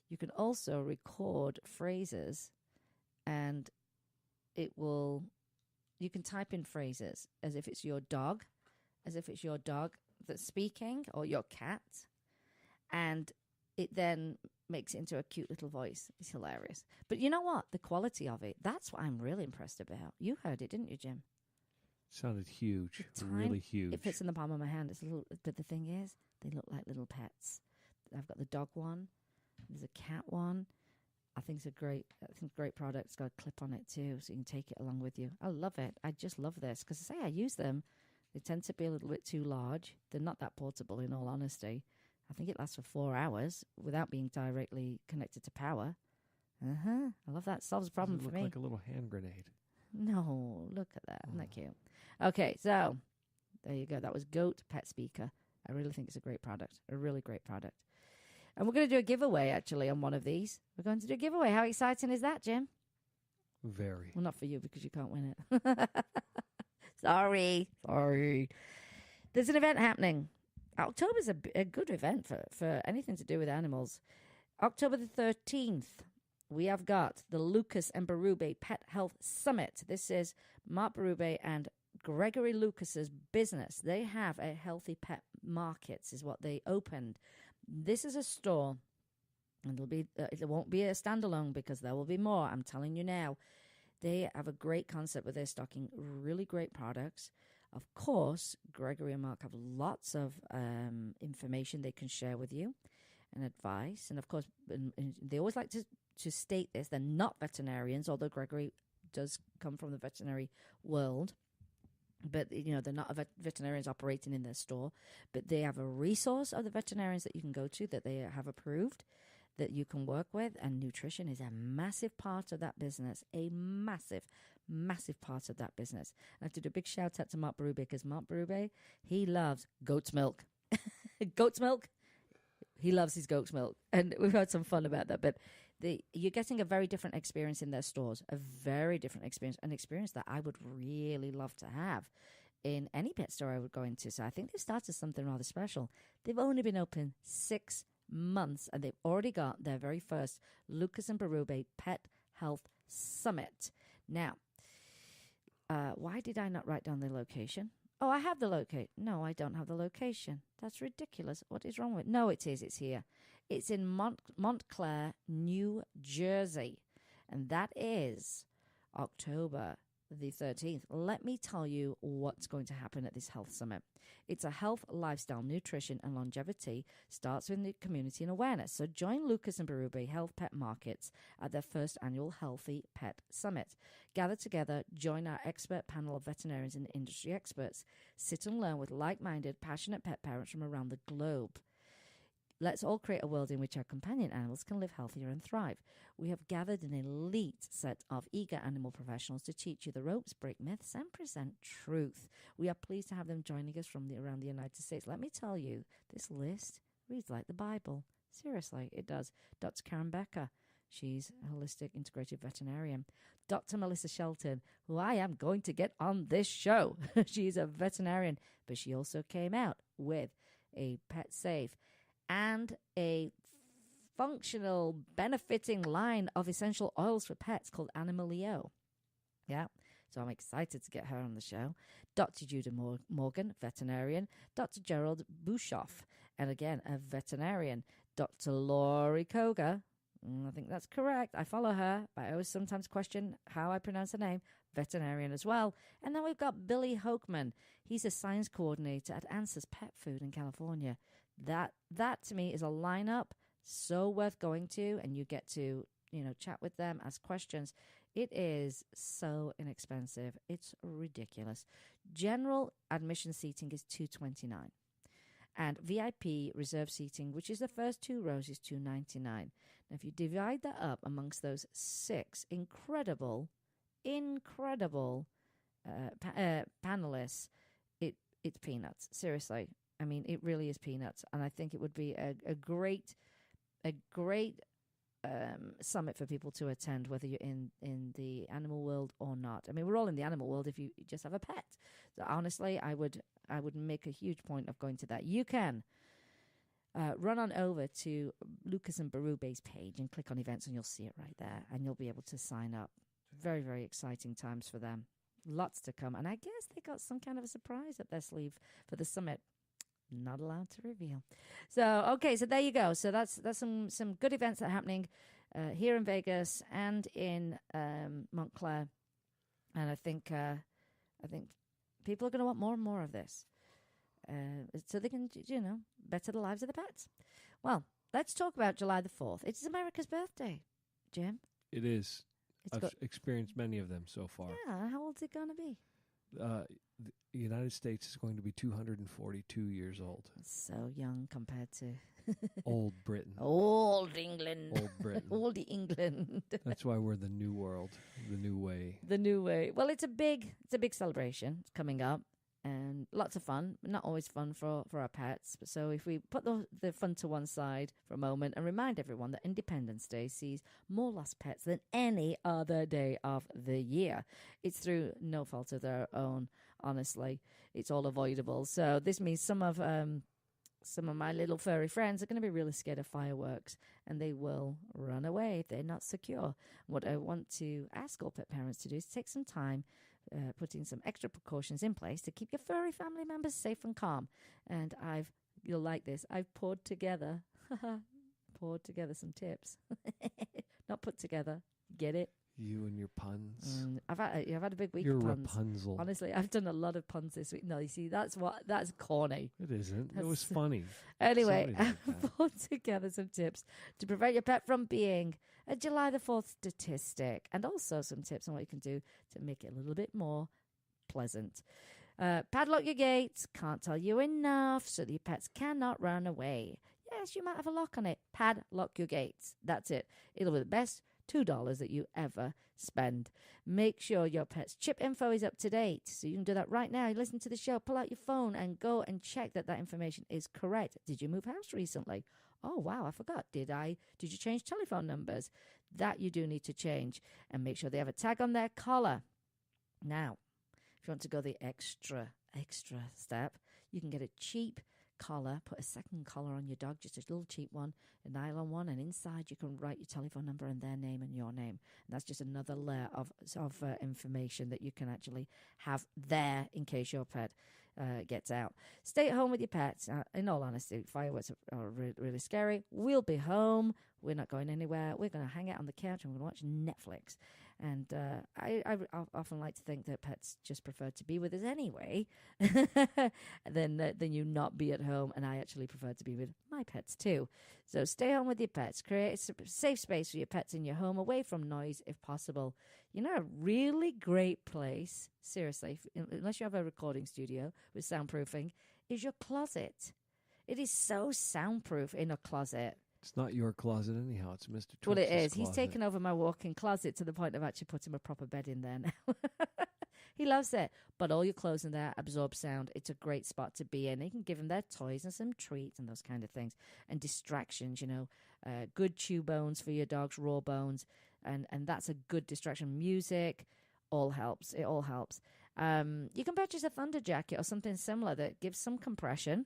You can also record phrases, and you can type in phrases as if it's your dog that's speaking, or your cat. And it then makes it into a cute little voice. It's hilarious. But you know what? The quality of it, that's what I'm really impressed about. You heard it, didn't you, Jim? Sounded huge, really huge. It fits in the palm of my hand. It's a little, but the thing is, they look like little pets. I've got the dog one. There's a cat one. I think it's a great product. It's got a clip on it too, so you can take it along with you. I love it. I just love this because I use them. They tend to be a little bit too large. They're not that portable, in all honesty. I think it lasts for 4 hours without being directly connected to power. I love that. Solves a problem for me. Look like a little hand grenade. No, look at that. Isn't that cute? Okay, so there you go. That was Goat Pet Speaker. I really think it's a great product. A really great product. And we're going to do a giveaway, actually, on one of these. We're going to do a giveaway. How exciting is that, Jim? Very. Well, not for you, because you can't win it. Sorry. There's an event happening. October's a good event for anything to do with animals. October the 13th, we have got the Lucas and Berube Pet Health Summit. This is Mark Berube and Gregory Lucas's business. They have a healthy pet markets, is what they opened. This is a store, and it won't be a standalone because there will be more. I'm telling you now. They have a great concept where they're stocking really great products. Of course, Gregory and Mark have lots of information they can share with you and advice. And of course, they always like to state this. They're not veterinarians, although Gregory does come from the veterinary world. But, they're not veterinarians operating in their store. But they have a resource of the veterinarians that you can go to that they have approved, that you can work with. And nutrition is a massive part of that business. A massive part of that business. I have to do a big shout out to Mark Berube, because Mark Berube, he loves goat's milk. Goat's milk? He loves his goat's milk. And we've had some fun about that. But you're getting a very different experience in their stores, a very different experience, an experience that I would really love to have in any pet store I would go into. So I think they've started something rather special. They've only been open 6 months, and they've already got their very first Lucas and Berube Pet Health Summit. Now, why did I not write down the location? Oh, I have the location. No, I don't have the location. That's ridiculous. What is wrong with it? No, it is. It's here. It's in Montclair, New Jersey. And that is October the 13th. Let me tell you what's going to happen at this health summit. It's a health, lifestyle, nutrition, and longevity. Starts with the community and awareness. So join Lucas and Berube Health Pet Markets at their first annual Healthy Pet Summit. Gather together, join our expert panel of veterinarians and industry experts. Sit and learn with like-minded, passionate pet parents from around the globe. Let's all create a world in which our companion animals can live healthier and thrive. We have gathered an elite set of eager animal professionals to teach you the ropes, break myths, and present truth. We are pleased to have them joining us from around the United States. Let me tell you, this list reads like the Bible. Seriously, it does. Dr. Karen Becker, she's a holistic integrative veterinarian. Dr. Melissa Shelton, who I am going to get on this show. She's a veterinarian, but she also came out with a Pet Safe and a functional, benefiting line of essential oils for pets called Animalio. Yeah, so I'm excited to get her on the show. Dr. Judah Morgan, veterinarian. Dr. Gerald Bushoff, and again, a veterinarian. Dr. Laurie Koga, I think that's correct. I follow her, but I always sometimes question how I pronounce her name. Veterinarian as well. And then we've got Billy Hokeman. He's a science coordinator at Answers Pet Food in California. That to me is a lineup so worth going to, and you get to, chat with them, ask questions. It is so inexpensive. It's ridiculous. General admission seating is $229. And VIP reserve seating, which is the first 2 rows, is $299. Now, if you divide that up amongst those 6 incredible panelists, it's peanuts. Seriously. I mean, it really is peanuts. And I think it would be a great summit for people to attend, whether you're in the animal world or not. I mean, we're all in the animal world if you just have a pet. So honestly, I would make a huge point of going to that. You can run on over to Lucas and Barube's page and click on events, and you'll see it right there, and you'll be able to sign up. Very, very exciting times for them. Lots to come. And I guess they got some kind of a surprise up their sleeve for the summit. Not allowed to reveal. So, okay, so there you go. So that's some good events that are happening here in Vegas and in Montclair. And I think people are going to want more and more of this. So they can, better the lives of the pets. Well, let's talk about July the 4th. It's America's birthday, Jim. It is. I've experienced many of them so far. Yeah, how old's it going to be? The United States is going to be 242 years old. So young compared to Old Britain. Old England. Old Britain. Old England. That's why we're the new world, the new way. The new way. Well, it's a big celebration. It's coming up. And lots of fun, but not always fun for our pets. So if we put the fun to one side for a moment and remind everyone that Independence Day sees more lost pets than any other day of the year. It's through no fault of their own, honestly. It's all avoidable. So this means some of my little furry friends are going to be really scared of fireworks, and they will run away if they're not secure. What I want to ask all pet parents to do is take some time putting some extra precautions in place to keep your furry family members safe and calm. And you'll like this, I've poured together some tips. Not put together. Get it? You and your puns. I've had a big week You're of puns. Rapunzel. Honestly, I've done a lot of puns this week. No, you see, that's corny. It isn't. It was funny. Anyway, I've put together some tips to prevent your pet from being a July the 4th statistic, and also some tips on what you can do to make it a little bit more pleasant. Padlock your gates. Can't tell you enough, so that your pets cannot run away. Yes, you might have a lock on it. Padlock your gates. That's it. It'll be the best $2 that you ever spend. Make sure your pet's chip info is up to date. So you can do that right now. You listen to the show, pull out your phone and go and check that information is correct. Did you move house recently? Oh, wow, I forgot. Did you change telephone numbers? That you do need to change. And make sure they have a tag on their collar. Now, if you want to go the extra step, you can get a cheap collar, put a second collar on your dog, just a little cheap one, a nylon one, and inside you can write your telephone number and their name and your name. And that's just another layer of information that you can actually have there in case your pet gets out. Stay at home with your pets. In all honesty, fireworks are really scary. We'll be home. We're not going anywhere. We're going to hang out on the couch and we're going to watch Netflix. And I often like to think that pets just prefer to be with us anyway than you not be at home. And I actually prefer to be with my pets too. So stay home with your pets. Create a safe space for your pets in your home, away from noise if possible. You know, a really great place, seriously, unless you have a recording studio with soundproofing, is your closet. It is so soundproof in a closet. It's not your closet anyhow. It's Mr. Twix's Well, it is. closet. He's taken over my walk-in closet to the point of actually putting a proper bed in there now. He loves it. But all your clothes in there absorb sound. It's a great spot to be in. You can give them their toys and some treats and those kind of things. And distractions, good chew bones for your dogs, raw bones. And that's a good distraction. Music all helps. It all helps. You can purchase a thunder jacket or something similar that gives some compression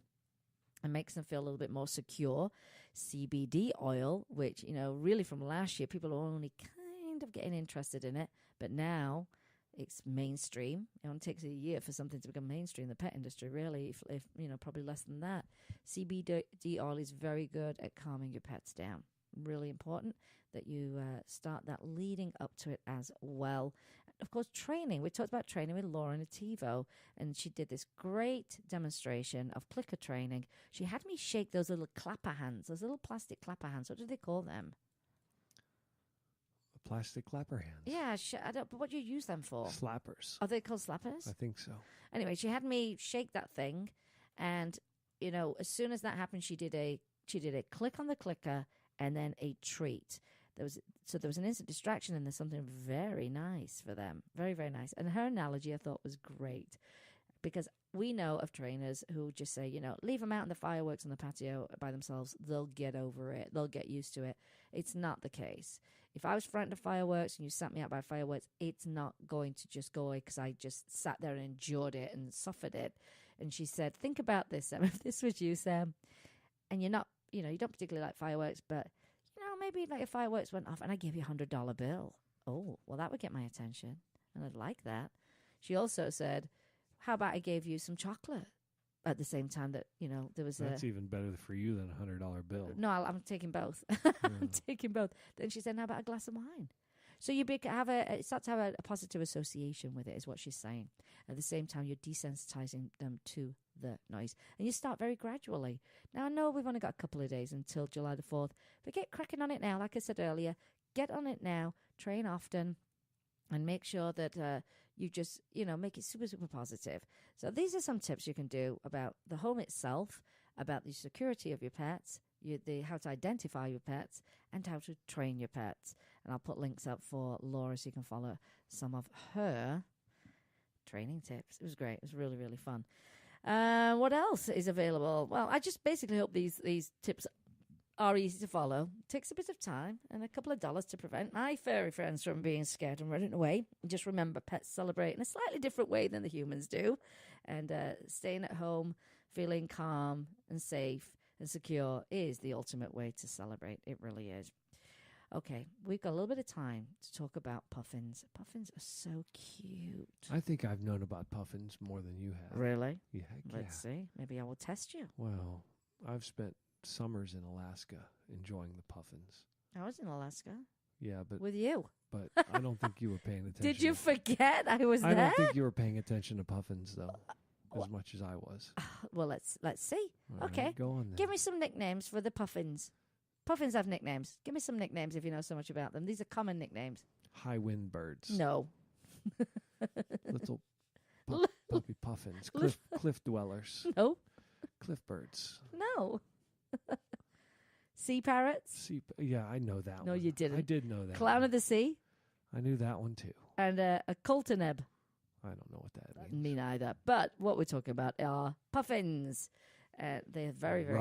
and makes them feel a little bit more secure. CBD oil, which, really from last year, people are only kind of getting interested in it. But now it's mainstream. It only takes a year for something to become mainstream in the pet industry, really, if probably less than that. CBD oil is very good at calming your pets down. Really important that you start that leading up to it as well. Of course, training. We talked about training with Lauren Ativo, and she did this great demonstration of clicker training. She had me shake those little clapper hands, those little plastic clapper hands. What do they call them? Plastic clapper hands. Yeah, but what do you use them for? Slappers. Are they called slappers? I think so. Anyway, she had me shake that thing, and as soon as that happened, she did a click on the clicker and then a treat. There was an instant distraction, and there's something very nice for them. Very, very nice. And her analogy I thought was great, because we know of trainers who just say, leave them out in the fireworks on the patio by themselves. They'll get over it. They'll get used to it. It's not the case. If I was frightened of fireworks and you sat me out by fireworks, it's not going to just go away because I just sat there and endured it and suffered it. And she said, think about this, Sam. If this was you, Sam, and you're not, you don't particularly like fireworks, but, maybe like if fireworks went off and I gave you $100 bill. Oh, well, that would get my attention. And I'd like that. She also said, how about I gave you some chocolate at the same time that, there was That's even better for you than a $100 bill. No, I'm taking both. I'm taking both. Then she said, how about a glass of wine? So you start to have a positive association with it, is what she's saying. At the same time, you're desensitizing them to the noise. And you start very gradually. Now, I know we've only got a couple of days until July the 4th, but get cracking on it now. Like I said earlier, get on it now, train often, and make sure that you just, make it super, super positive. So these are some tips you can do about the home itself, about the security of your pets, how to identify your pets, and how to train your pets. And I'll put links up for Laura so you can follow some of her training tips. It was great. It was really, really fun. What else is available? Well, I just basically hope these tips are easy to follow. It takes a bit of time and a couple of dollars to prevent my furry friends from being scared and running away. Just remember, pets celebrate in a slightly different way than the humans do. And staying at home, feeling calm and safe and secure is the ultimate way to celebrate. It really is. Okay, we've got a little bit of time to talk about puffins. Puffins are so cute. I think I've known about puffins more than you have. Really? Yeah. Let's see. Maybe I will test you. Well, I've spent summers in Alaska enjoying the puffins. I was in Alaska. Yeah, but with you. But I don't think you were paying attention. Did you forget I was there? I don't think you were paying attention to puffins, though, as much as I was. Well, let's see. All okay. Right, go on then. Give me some nicknames for the puffins. Puffins have nicknames. Give me some nicknames if you know so much about them. These are common nicknames. High wind birds. No. Little puppy puffins. Cliff dwellers. No. Cliff birds. No. Sea parrots. Yeah, I know that one. No, you didn't. I did know that. Clown of the sea. I knew that one too. And a coltoneb. I don't know what that means. Me neither. But what we're talking about are puffins. They're very, very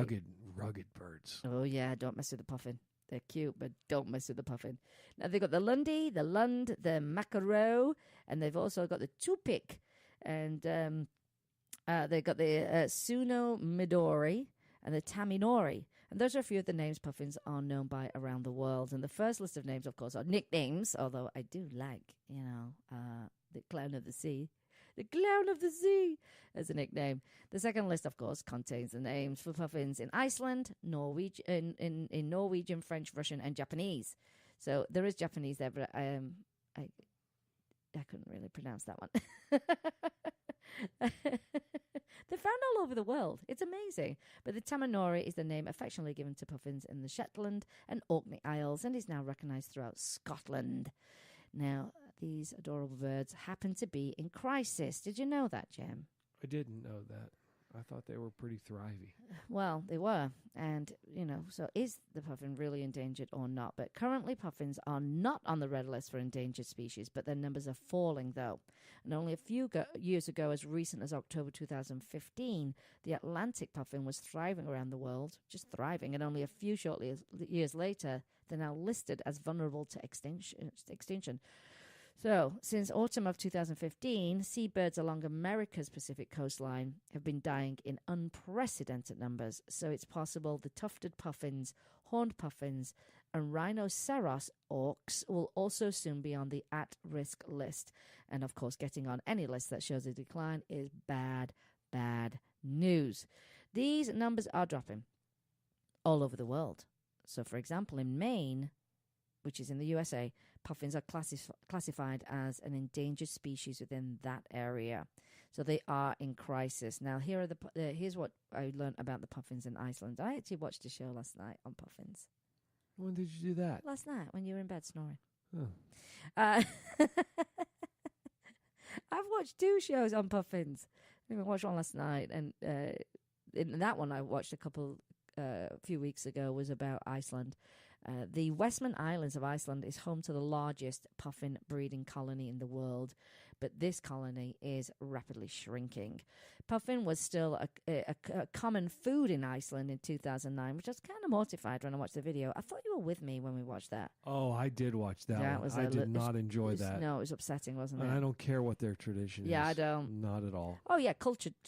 rugged birds. Oh yeah, don't mess with the puffin. They're cute, but don't mess with the puffin. Now they've got the Lundy, the Lund, the Macaro, and they've also got the Tupik, and they've got the Suno Midori and the Taminori. And those are a few of the names puffins are known by around the world. And the first list of names, of course, are nicknames, although I do like, the Clown of the Sea. The Clown of the Sea as a nickname. The second list, of course, contains the names for puffins in Iceland, in Norwegian, French, Russian, and Japanese. So there is Japanese there, but I couldn't really pronounce that one. They're found all over the world. It's amazing. But the Tamanori is the name affectionately given to puffins in the Shetland and Orkney Isles and is now recognized throughout Scotland. Now, these adorable birds happen to be in crisis. Did you know that, Jem? I didn't know that. I thought they were pretty thrivey. Well, they were. And, so is the puffin really endangered or not? But currently puffins are not on the red list for endangered species, but their numbers are falling, though. And only a few years ago, as recent as October 2015, the Atlantic puffin was thriving around the world, just thriving. And only a few years later, they're now listed as vulnerable to extinction. So, since autumn of 2015, seabirds along America's Pacific coastline have been dying in unprecedented numbers. So it's possible the tufted puffins, horned puffins, and rhinoceros auks will also soon be on the at-risk list. And of course, getting on any list that shows a decline is bad, bad news. These numbers are dropping all over the world. So, for example, in Maine, which is in the USA, puffins are classified as an endangered species within that area. So they are in crisis. Now, here's what I learned about the puffins in Iceland. I actually watched a show last night on puffins. When did you do that? Last night, when you were in bed snoring. Oh. I've watched 2 shows on puffins. I watched one last night, and in that one I watched a few weeks ago was about Iceland. The Westman Islands of Iceland is home to the largest puffin breeding colony in the world. but this colony is rapidly shrinking. Puffin was still a common food in Iceland in 2009, which I was kind of mortified when I watched the video. I thought you were with me when we watched that. Oh, I did watch that one. I did not enjoy that. No, it was upsetting, wasn't it? And I don't care what their tradition is. Yeah, I don't. Not at all. Oh, yeah,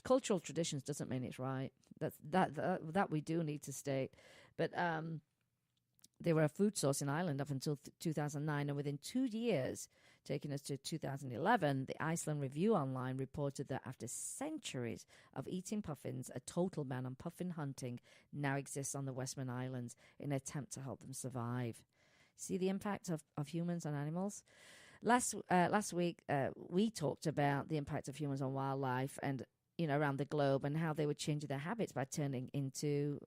cultural traditions doesn't mean it's right. That we do need to state. But they were a food source in Ireland up until 2009, and within 2 years, taking us to 2011, the Iceland Review Online reported that after centuries of eating puffins, a total ban on puffin hunting now exists on the Western Islands in an attempt to help them survive. See the impact of humans on animals? Last week, we talked about the impact of humans on wildlife and around the globe, and how they would change their habits by turning into,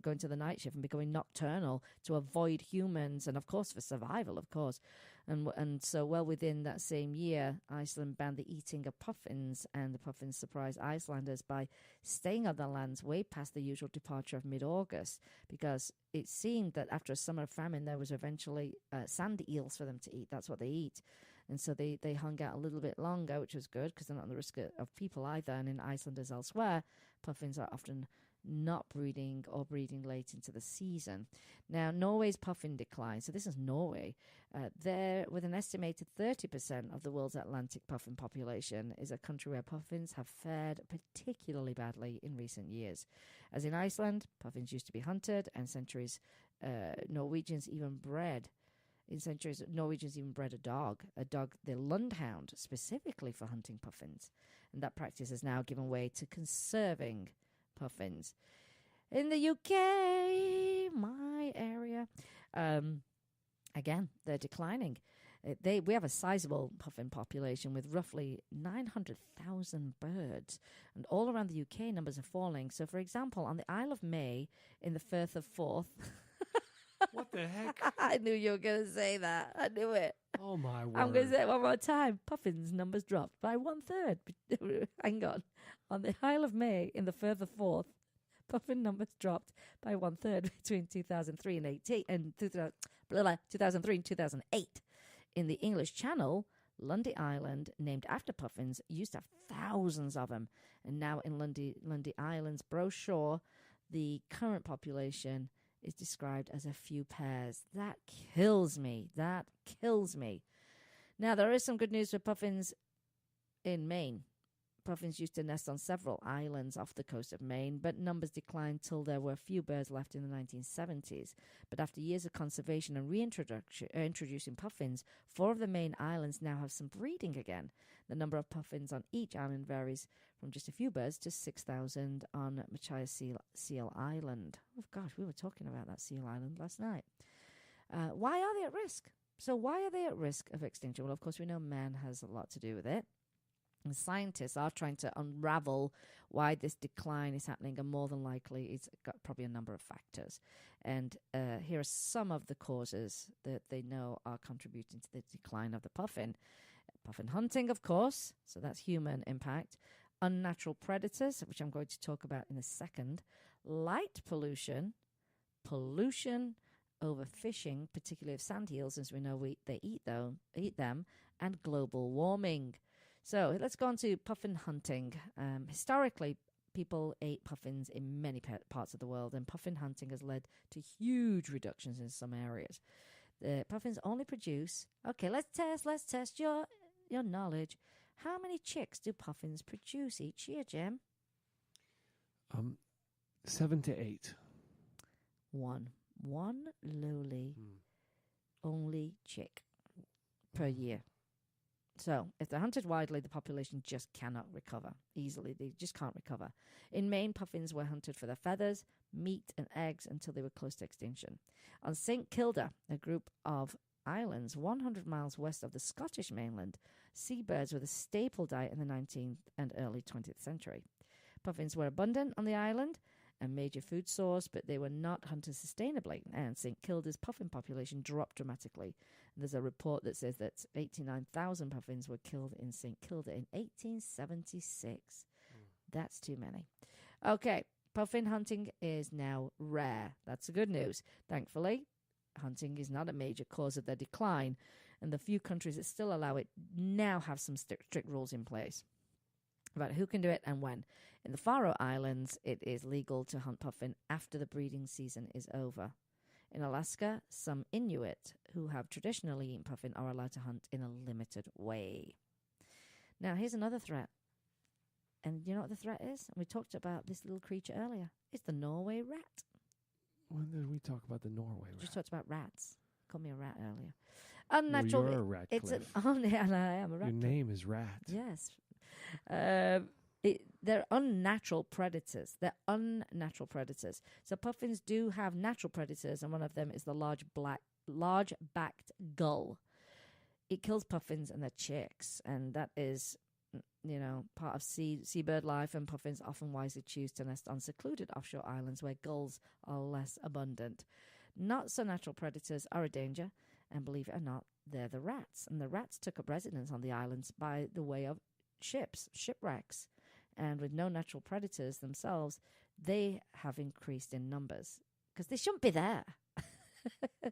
going to the night shift and becoming nocturnal to avoid humans, and of course for survival, of course. And so well within that same year, Iceland banned the eating of puffins, and the puffins surprised Icelanders by staying on the lands way past the usual departure of mid-August, because it seemed that after a summer famine, there was eventually sand eels for them to eat. That's what they eat. And so they hung out a little bit longer, which was good because they're not on the risk of people either. And in Iceland as elsewhere, puffins are often not breeding or breeding late into the season. Now, Norway's puffin decline. So this is Norway. There, with an estimated 30% of the world's Atlantic puffin population, is a country where puffins have fared particularly badly in recent years. As in Iceland, puffins used to be hunted, and Norwegians even bred a dog, the Lundhound, specifically for hunting puffins. And that practice has now given way to conserving puffins. In the UK, my area, again, they're declining. We have a sizable puffin population with roughly 900,000 birds. And all around the UK, numbers are falling. So, for example, on the Isle of May, in the Firth of Forth... What the heck? I knew you were going to say that. I knew it. Oh, my word. I'm going to say it one more time. Puffins numbers dropped by 1/3. Hang on. On the Isle of May, in the Firth of Forth, puffin numbers dropped by 1/3 between 2003 and 2003 and 2008. In the English Channel, Lundy Island, named after puffins, used to have thousands of them. And now in Lundy Island's brochure, the current population is described as a few pairs. That kills me. Now, there is some good news for puffins in Maine. Puffins used to nest on several islands off the coast of Maine, but numbers declined till there were few birds left in the 1970s. But after years of conservation and introducing puffins, 4 of the Maine islands now have some breeding again. The number of puffins on each island varies from just a few birds to 6,000 on Machias Seal Island. Oh, gosh, we were talking about that seal island last night. Why are they at risk? So why are they at risk of extinction? Well, of course, we know man has a lot to do with it. And scientists are trying to unravel why this decline is happening, and more than likely it's got probably a number of factors. And here are some of the causes that they know are contributing to the decline of the puffin. Puffin hunting, of course, so that's human impact. Unnatural predators, which I'm going to talk about in a second. Light pollution, overfishing, particularly of sand eels, as we know they eat them, and global warming. So let's go on to puffin hunting. Historically, people ate puffins in many parts of the world, and puffin hunting has led to huge reductions in some areas. The puffins only produce... Okay, let's test your knowledge. How many chicks do puffins produce each year, Jim? 7 to 8. One lowly only chick per year. So, if they're hunted widely, the population just cannot recover easily. They just can't recover. In Maine, puffins were hunted for their feathers, meat, and eggs until they were close to extinction. On St. Kilda, a group of islands 100 miles west of the Scottish mainland, seabirds were the staple diet in the 19th and early 20th century. Puffins were abundant on the island, a major food source, but they were not hunted sustainably, and St. Kilda's puffin population dropped dramatically. There's a report that says that 89,000 puffins were killed in St. Kilda in 1876. That's too many. Okay, puffin hunting is now rare. That's the good news. Thankfully, hunting is not a major cause of their decline. And the few countries that still allow it now have some strict rules in place about who can do it and when. In the Faroe Islands, it is legal to hunt puffin after the breeding season is over. In Alaska, some Inuit who have traditionally eaten puffin are allowed to hunt in a limited way. Now, here's another threat. And you know what the threat is? We talked about this little creature earlier. It's the Norway rat. When did we talk about the Norway rat? Just talked about rats. Called me a rat earlier. Well, Unnatural. you're a rat, It's Cliff. and I am a rat. Your name is Rat. Yes. They're unnatural predators. They're unnatural predators. So puffins do have natural predators, and one of them is the large-backed gull. It kills puffins and their chicks, and that is, part of seabird life, and puffins often wisely choose to nest on secluded offshore islands where gulls are less abundant. Not so natural predators are a danger, and believe it or not, they're the rats. And the rats took up residence on the islands by the way of shipwrecks. And with no natural predators themselves, they have increased in numbers because they shouldn't be there. The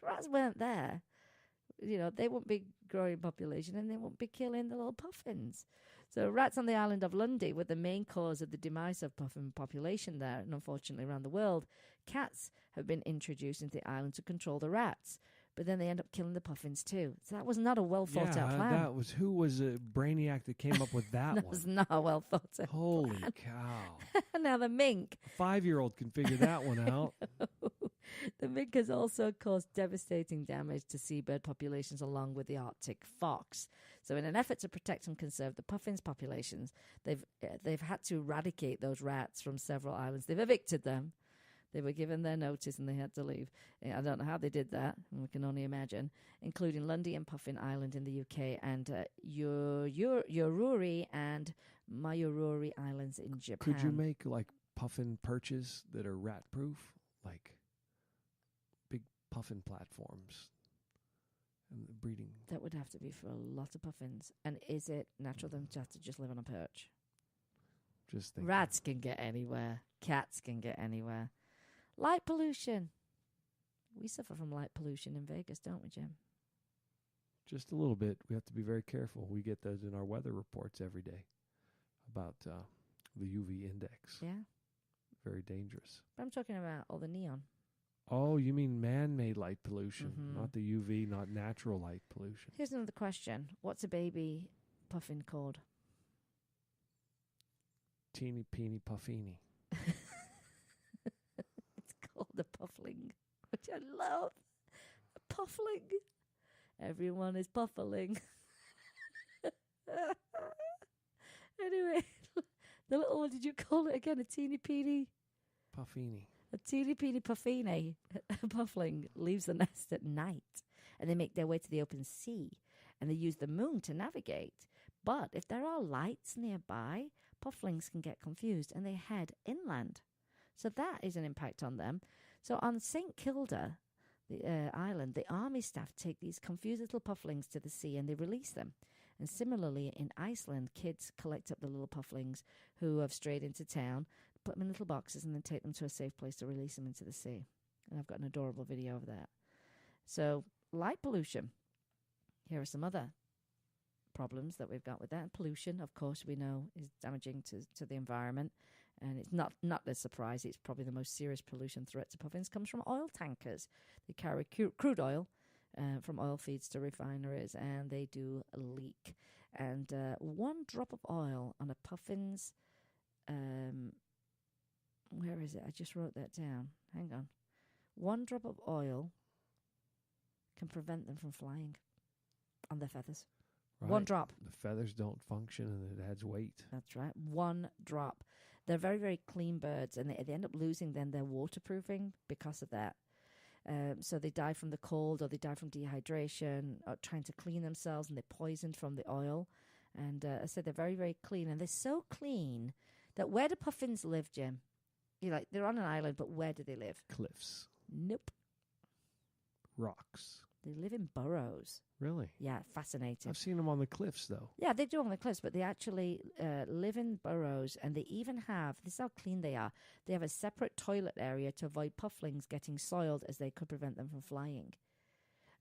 rats weren't there. They wouldn't be growing population and they wouldn't be killing the little puffins. So rats on the island of Lundy were the main cause of the demise of puffin population there, and unfortunately around the world. Cats have been introduced into the island to control the rats, but then they end up killing the puffins too. So that was not a well thought out plan. Who was a brainiac that came up with that That one? was not a well thought out Holy plan. cow. Now the mink. A 5-year-old can figure that one out. The mink has also caused devastating damage to seabird populations along with the Arctic fox. So in an effort to protect and conserve the puffins populations, they've had to eradicate those rats from several islands. They've evicted them. They were given their notice and they had to leave. I don't know how they did that. We can only imagine, including Lundy and Puffin Island in the UK and Ururi and Mayururi Islands in Japan. Could you make like puffin perches that are rat proof? Like big puffin platforms and breeding? That would have to be for a lot of puffins. And is it natural them to have to just live on a perch? Just thinking. Rats can get anywhere. Cats can get anywhere. Light pollution. We suffer from light pollution in Vegas, don't we, Jim? Just a little bit. We have to be very careful. We get those in our weather reports every day about the UV index. Yeah. Very dangerous. But I'm talking about all the neon. Oh, you mean man-made light pollution, Mhm. not the UV, not natural light pollution. Here's another question. What's a baby puffin called? Teeny peeny puffini. It's called a puffling, which I love. A puffling. Everyone is puffling. Anyway, the little, what did you call it again? A teeny peeny? Puffini. A teeny peeny puffini, a puffling, leaves the nest at night and they make their way to the open sea and they use the moon to navigate. But if there are lights nearby, pufflings can get confused and they head inland. So that is an impact on them. So on St. Kilda, the island, the army staff take these confused little pufflings to the sea and they release them. And similarly, in Iceland, kids collect up the little pufflings who have strayed into town, put them in little boxes, and then take them to a safe place to release them into the sea. And I've got an adorable video of that. So, light pollution. Here are some other problems that we've got with that. Pollution, of course, we know is damaging to the environment. And it's not a surprise. It's probably the most serious pollution threat to puffins comes from oil tankers. They carry crude oil from oil feeds to refineries, and they do leak. And one drop of oil on a puffin's, where is it? I just wrote that down. Hang on. One drop of oil can prevent them from flying on their feathers. Right. One drop. The feathers don't function and it adds weight. That's right. One drop. They're very, very clean birds, and they end up losing then their waterproofing because of that. So they die from the cold or they die from dehydration or trying to clean themselves, and they're poisoned from the oil. And I said they're very, very clean. And they're so clean that where do puffins live, Jim? You're like, they're on an island, but where do they live? Cliffs. Nope. Rocks. They live in burrows. Really? Yeah, fascinating. I've seen them on the cliffs, though. Yeah, they do on the cliffs, but they actually live in burrows, and they even have, this is how clean they are, they have a separate toilet area to avoid pufflings getting soiled, as they could prevent them from flying.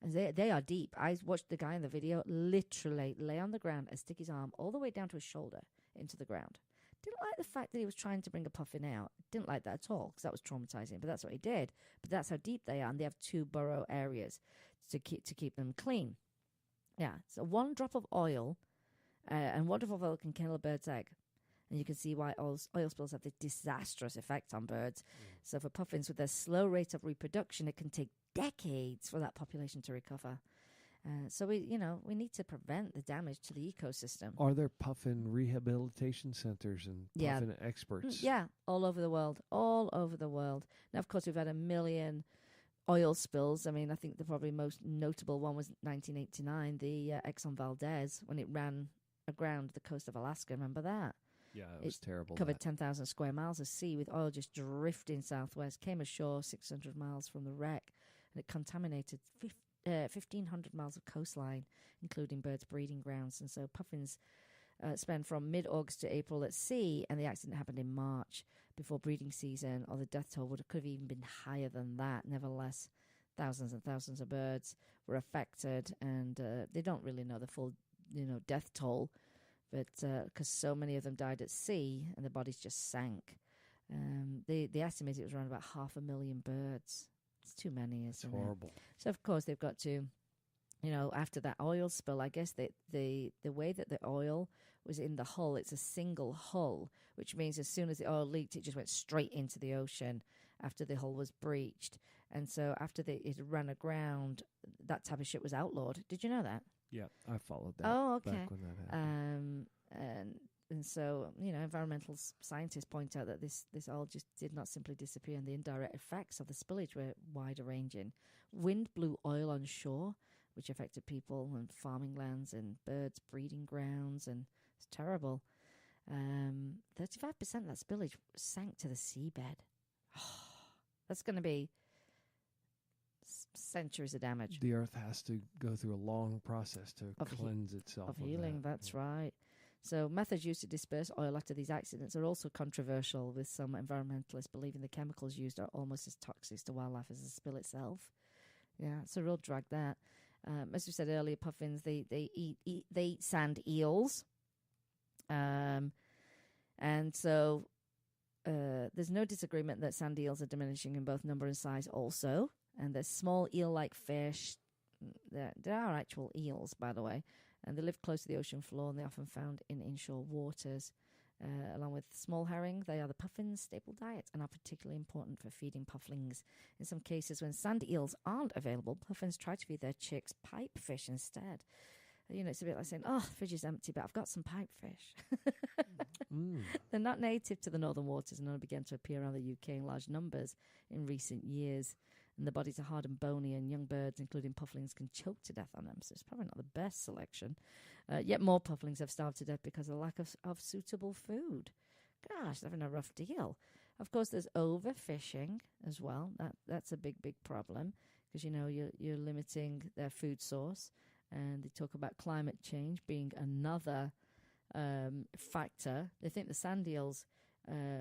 And they are deep. I watched the guy in the video literally lay on the ground and stick his arm all the way down to his shoulder into the ground. Didn't like the fact that he was trying to bring a puffin out. Didn't like that at all because that was traumatizing. But that's what he did. But that's how deep they are, and they have 2 burrow areas to keep them clean. Yeah, so 1 drop of oil, and 1 drop of oil can kill a bird's egg. And you can see why oil spills have this disastrous effect on birds. So for puffins, with their slow rate of reproduction, it can take decades for that population to recover. So we need to prevent the damage to the ecosystem. Are there puffin rehabilitation centers and puffin experts? Yeah, all over the world. All over the world. Now, of course, we've had a million oil spills. I mean, I think the probably most notable one was 1989, the Exxon Valdez, when it ran aground the coast of Alaska. Remember that? Yeah, it was terrible. Covered 10,000 square miles of sea with oil just drifting southwest, came ashore 600 miles from the wreck, and it contaminated 1,500 miles of coastline, including birds' breeding grounds. And so puffins spend from mid-August to April at sea, and the accident happened in March before breeding season, or the death toll could have even been higher than that. Nevertheless, thousands and thousands of birds were affected, and they don't really know the full death toll, but because so many of them died at sea and the bodies just sank. They estimated it was around about 500,000 birds. It's too many, isn't it? It's horrible. So, of course, they've got to, after that oil spill, I guess the way that the oil was in the hull, it's a single hull, which means as soon as the oil leaked, it just went straight into the ocean after the hull was breached. And so after it ran aground, that type of shit was outlawed. Did you know that? Yeah, I followed that. Oh, okay. Back when that happened. And so, environmental scientists point out that this oil just did not simply disappear, and the indirect effects of the spillage were wider ranging. Wind blew oil on shore, which affected people and farming lands and birds' breeding grounds, and it's terrible. 35% of that spillage sank to the seabed. That's going to be centuries of damage. The earth has to go through a long process to cleanse itself. Of healing, that's right. So methods used to disperse oil after these accidents are also controversial, with some environmentalists believing the chemicals used are almost as toxic to wildlife as the spill itself. Yeah, it's a real drag, that. As we said earlier, puffins, they eat sand eels. And so there's no disagreement that sand eels are diminishing in both number and size also. And they're small eel-like fish. They are actual eels, by the way. And they live close to the ocean floor, and they're often found in inshore waters. Along with small herring, they are the puffin's staple diet and are particularly important for feeding pufflings. In some cases, when sand eels aren't available, puffins try to feed their chicks pipefish instead. It's a bit like saying, the fridge is empty, but I've got some pipefish. They're not native to the northern waters and only began to appear around the UK in large numbers in recent years. And the bodies are hard and bony, and young birds, including pufflings, can choke to death on them. So it's probably not the best selection. Yet more pufflings have starved to death because of the lack of suitable food. Gosh, they're having a rough deal. Of course, there's overfishing as well. That's a big problem because, you're limiting their food source. And they talk about climate change being another factor. They think the sand eels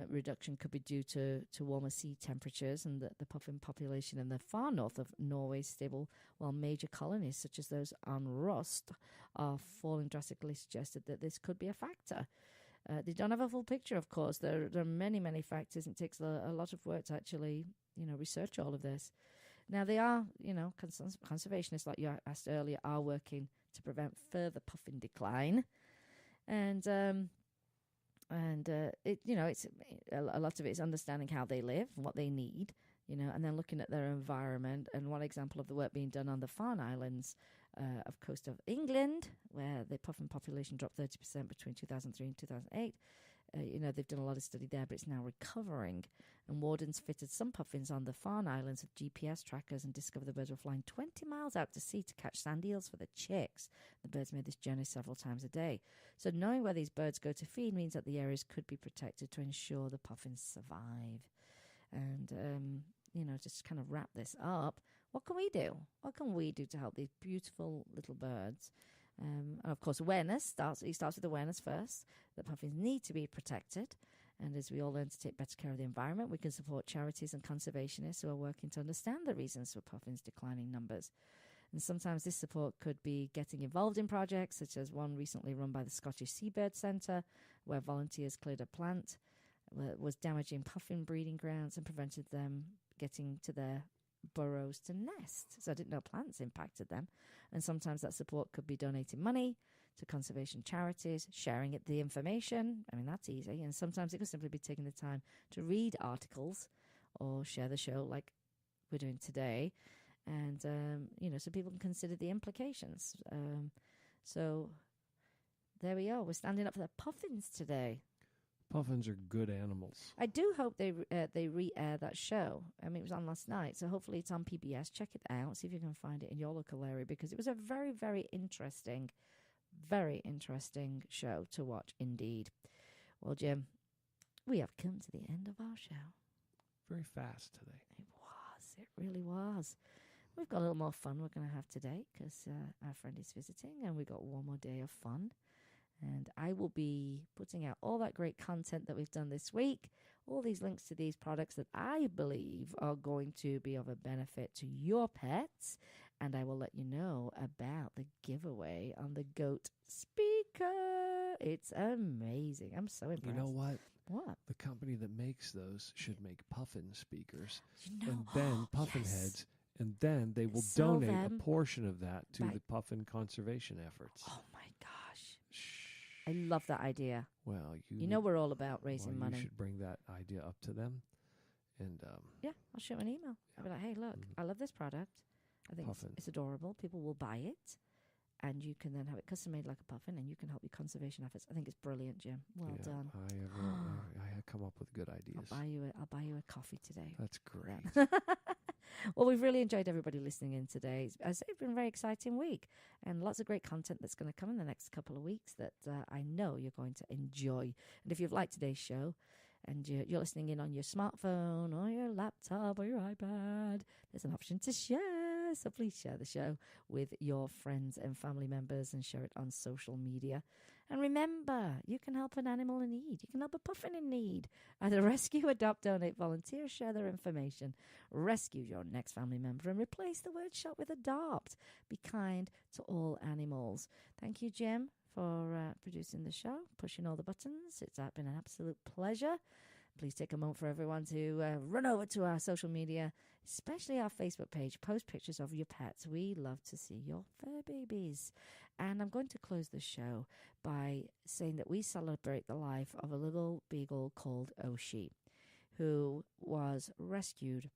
reduction could be due to warmer sea temperatures, and that the puffin population in the far north of Norway is stable, while major colonies such as those on Rust are falling drastically, suggested that this could be a factor. They don't have a full picture, of course. There are many factors, and it takes a lot of work to actually research all of this. Now, they are, conservationists, like you asked earlier, are working to prevent further puffin decline. And it's a lot of it is understanding how they live and what they need, and then looking at their environment. And one example of the work being done on the Farne Islands of coast of England, where the puffin population dropped 30% between 2003 and 2008. They've done a lot of study there, but it's now recovering. And wardens fitted some puffins on the Farne Islands with GPS trackers and discovered the birds were flying 20 miles out to sea to catch sand eels for the chicks. The birds made this journey several times a day. So knowing where these birds go to feed means that the areas could be protected to ensure the puffins survive. And, just kind of wrap this up. What can we do? What can we do to help these beautiful little birds? And of course, awareness starts with awareness first, that puffins need to be protected. And as we all learn to take better care of the environment, we can support charities and conservationists who are working to understand the reasons for puffins' declining numbers. And sometimes this support could be getting involved in projects, such as one recently run by the Scottish Seabird Centre, where volunteers cleared a plant that was damaging puffin breeding grounds and prevented them getting to their burrows to nest. So I didn't know plants impacted them. And sometimes that support could be donating money to conservation charities, sharing the information. I mean, that's easy. And sometimes it could simply be taking the time to read articles or share the show like we're doing today. And, so people can consider the implications. So there we are. We're standing up for the puffins today. Puffins are good animals. I do hope they re-air that show. I mean, it was on last night, so hopefully it's on PBS. Check it out. See if you can find it in your local area, because it was a very, very interesting show to watch indeed. Well, Jim, we have come to the end of our show. Very fast today. It really was. We've got a little more fun we're going to have today because our friend is visiting, and we've got one more day of fun. And I will be putting out all that great content that we've done this week, all these links to these products that I believe are going to be of a benefit to your pets. And I will let you know about the giveaway on the goat speaker. It's amazing. I'm so impressed. You know what? What? The company that makes those should make puffin speakers. You know, and then puffin yes. heads. And then they will Sell donate them a portion of that to by- the puffin conservation efforts. Oh, my gosh. I love that idea. Well, You know we're all about raising money. You should bring that idea up to them. And Yeah, I'll shoot them an email. I'll be like, hey, look, I love this product. I think it's adorable. People will buy it. And you can then have it custom made like a puffin, and you can help your conservation efforts. I think it's brilliant, Jim. Well done. I come up with good ideas. I'll buy you a coffee today. That's great. Well, we've really enjoyed everybody listening in today. It's been a very exciting week, and lots of great content that's going to come in the next couple of weeks that I know you're going to enjoy. And if you've liked today's show and you're listening in on your smartphone or your laptop or your iPad, there's an option to share. So please share the show with your friends and family members and share it on social media. And remember, you can help an animal in need. You can help a puffin in need. Either rescue, adopt, donate, volunteer, share their information. Rescue your next family member and replace the word shop with adopt. Be kind to all animals. Thank you, Jim, for producing the show, pushing all the buttons. It's been an absolute pleasure. Please take a moment for everyone to run over to our social media, especially our Facebook page. Post pictures of your pets. We love to see your fur babies. And I'm going to close the show by saying that we celebrate the life of a little beagle called Oshi, who was rescued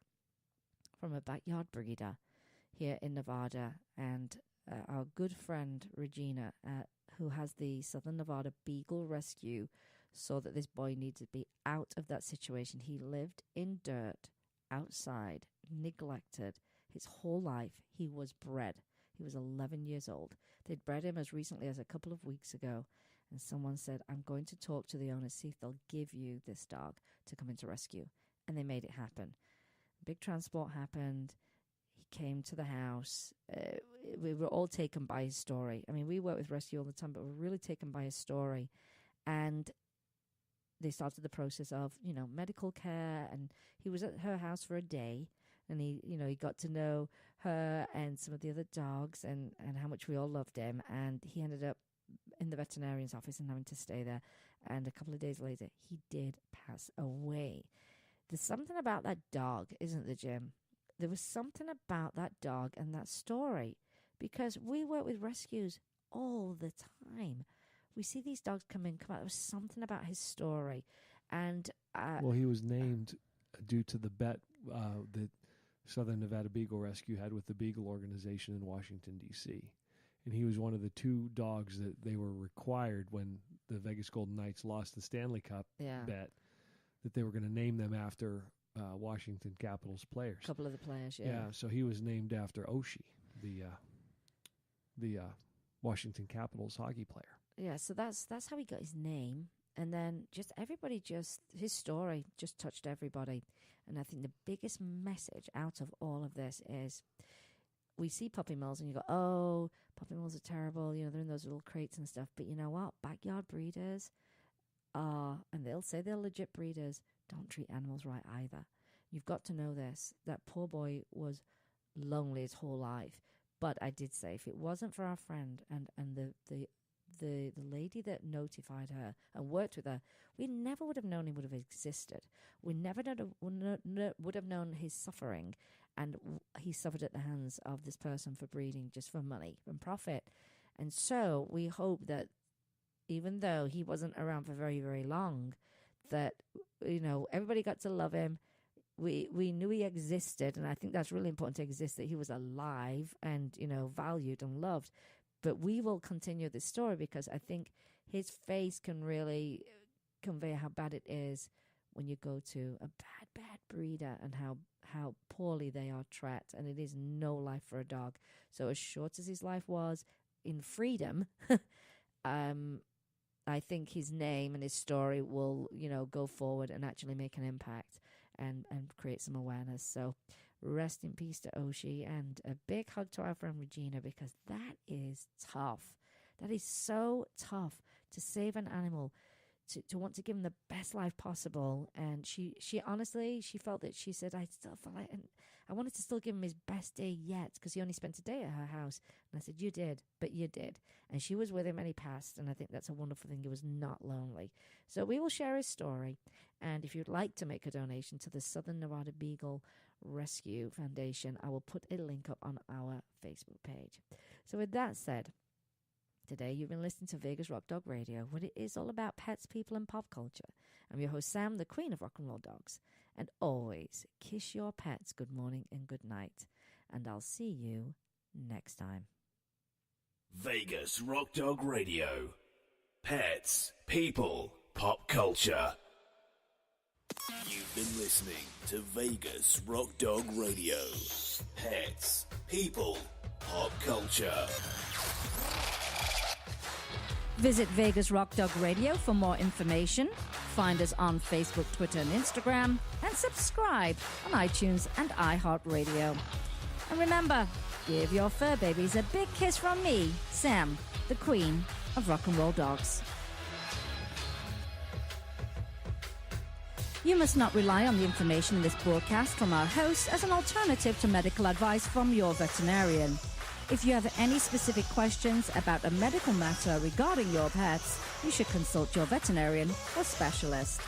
from a backyard breeder here in Nevada. And our good friend Regina, who has the Southern Nevada Beagle Rescue, saw that this boy needed to be out of that situation. He lived in dirt, outside, neglected. His whole life, he was bred. He was 11 years old. They'd bred him as recently as a couple of weeks ago. And someone said, I'm going to talk to the owners, see if they'll give you this dog to come into rescue. And they made it happen. Big transport happened. He came to the house. We were all taken by his story. I mean, we work with rescue all the time, but we're really taken by his story. And they started the process of, medical care. And he was at her house for a day. And he got to know her and some of the other dogs and how much we all loved him. And he ended up in the veterinarian's office and having to stay there. And a couple of days later, he did pass away. There's something about that dog, isn't there, Jim? There was something about that dog and that story, because we work with rescues all the time. We see these dogs come out. There was something about his story. And well, he was named due to the bet that Southern Nevada Beagle Rescue had with the Beagle Organization in Washington, D.C. And he was one of the two dogs that they were required when the Vegas Golden Knights lost the Stanley Cup bet, that they were going to name them after Washington Capitals players. A couple of the players, Yeah, so he was named after Oshi, the Washington Capitals hockey player. Yeah, so that's how he got his name. And then his story just touched everybody. And I think the biggest message out of all of this is we see puppy mills and you go, oh, puppy mills are terrible. They're in those little crates and stuff. But you know what? Backyard breeders are, and they'll say they're legit breeders, don't treat animals right either. You've got to know this. That poor boy was lonely his whole life. But I did say, if it wasn't for our friend and the lady that notified her and worked with her, we never would have known he would have existed. We never would have known his suffering, and he suffered at the hands of this person for breeding just for money and profit. And so we hope that even though he wasn't around for very, very long, that, everybody got to love him. We knew he existed, and I think that's really important to exist, that he was alive and, valued and loved. But we will continue this story because I think his face can really convey how bad it is when you go to a bad breeder and how poorly they are trapped. And it is no life for a dog. So as short as his life was in freedom, I think his name and his story will, go forward and actually make an impact and create some awareness. So rest in peace to Oshi, and a big hug to our friend Regina, because that is tough. That is so tough to save an animal, to want to give him the best life possible. And she honestly, she felt that, she said, I still felt like, and I wanted to still give him his best day yet, because he only spent a day at her house. And I said, you did, but you did. And she was with him and he passed. And I think that's a wonderful thing. He was not lonely. So we will share his story. And if you'd like to make a donation to the Southern Nevada Beagle Rescue Foundation, I will put a link up on our Facebook page. So with that said, today you've been listening to Vegas Rock Dog Radio, where it is all about pets, people, and pop culture. I'm your host, Sam, the queen of rock and roll dogs. And always kiss your pets good morning and good night. And I'll see you next time. Vegas Rock Dog Radio. Pets, people, pop culture. You've been listening to Vegas Rock Dog Radio. Pets, people, pop culture. Visit Vegas Rock Dog Radio for more information. Find us on Facebook, Twitter, and Instagram. And subscribe on iTunes and iHeartRadio. And remember, give your fur babies a big kiss from me, Sam, the queen of rock and roll dogs. You must not rely on the information in this broadcast from our hosts as an alternative to medical advice from your veterinarian. If you have any specific questions about a medical matter regarding your pets, you should consult your veterinarian or specialist.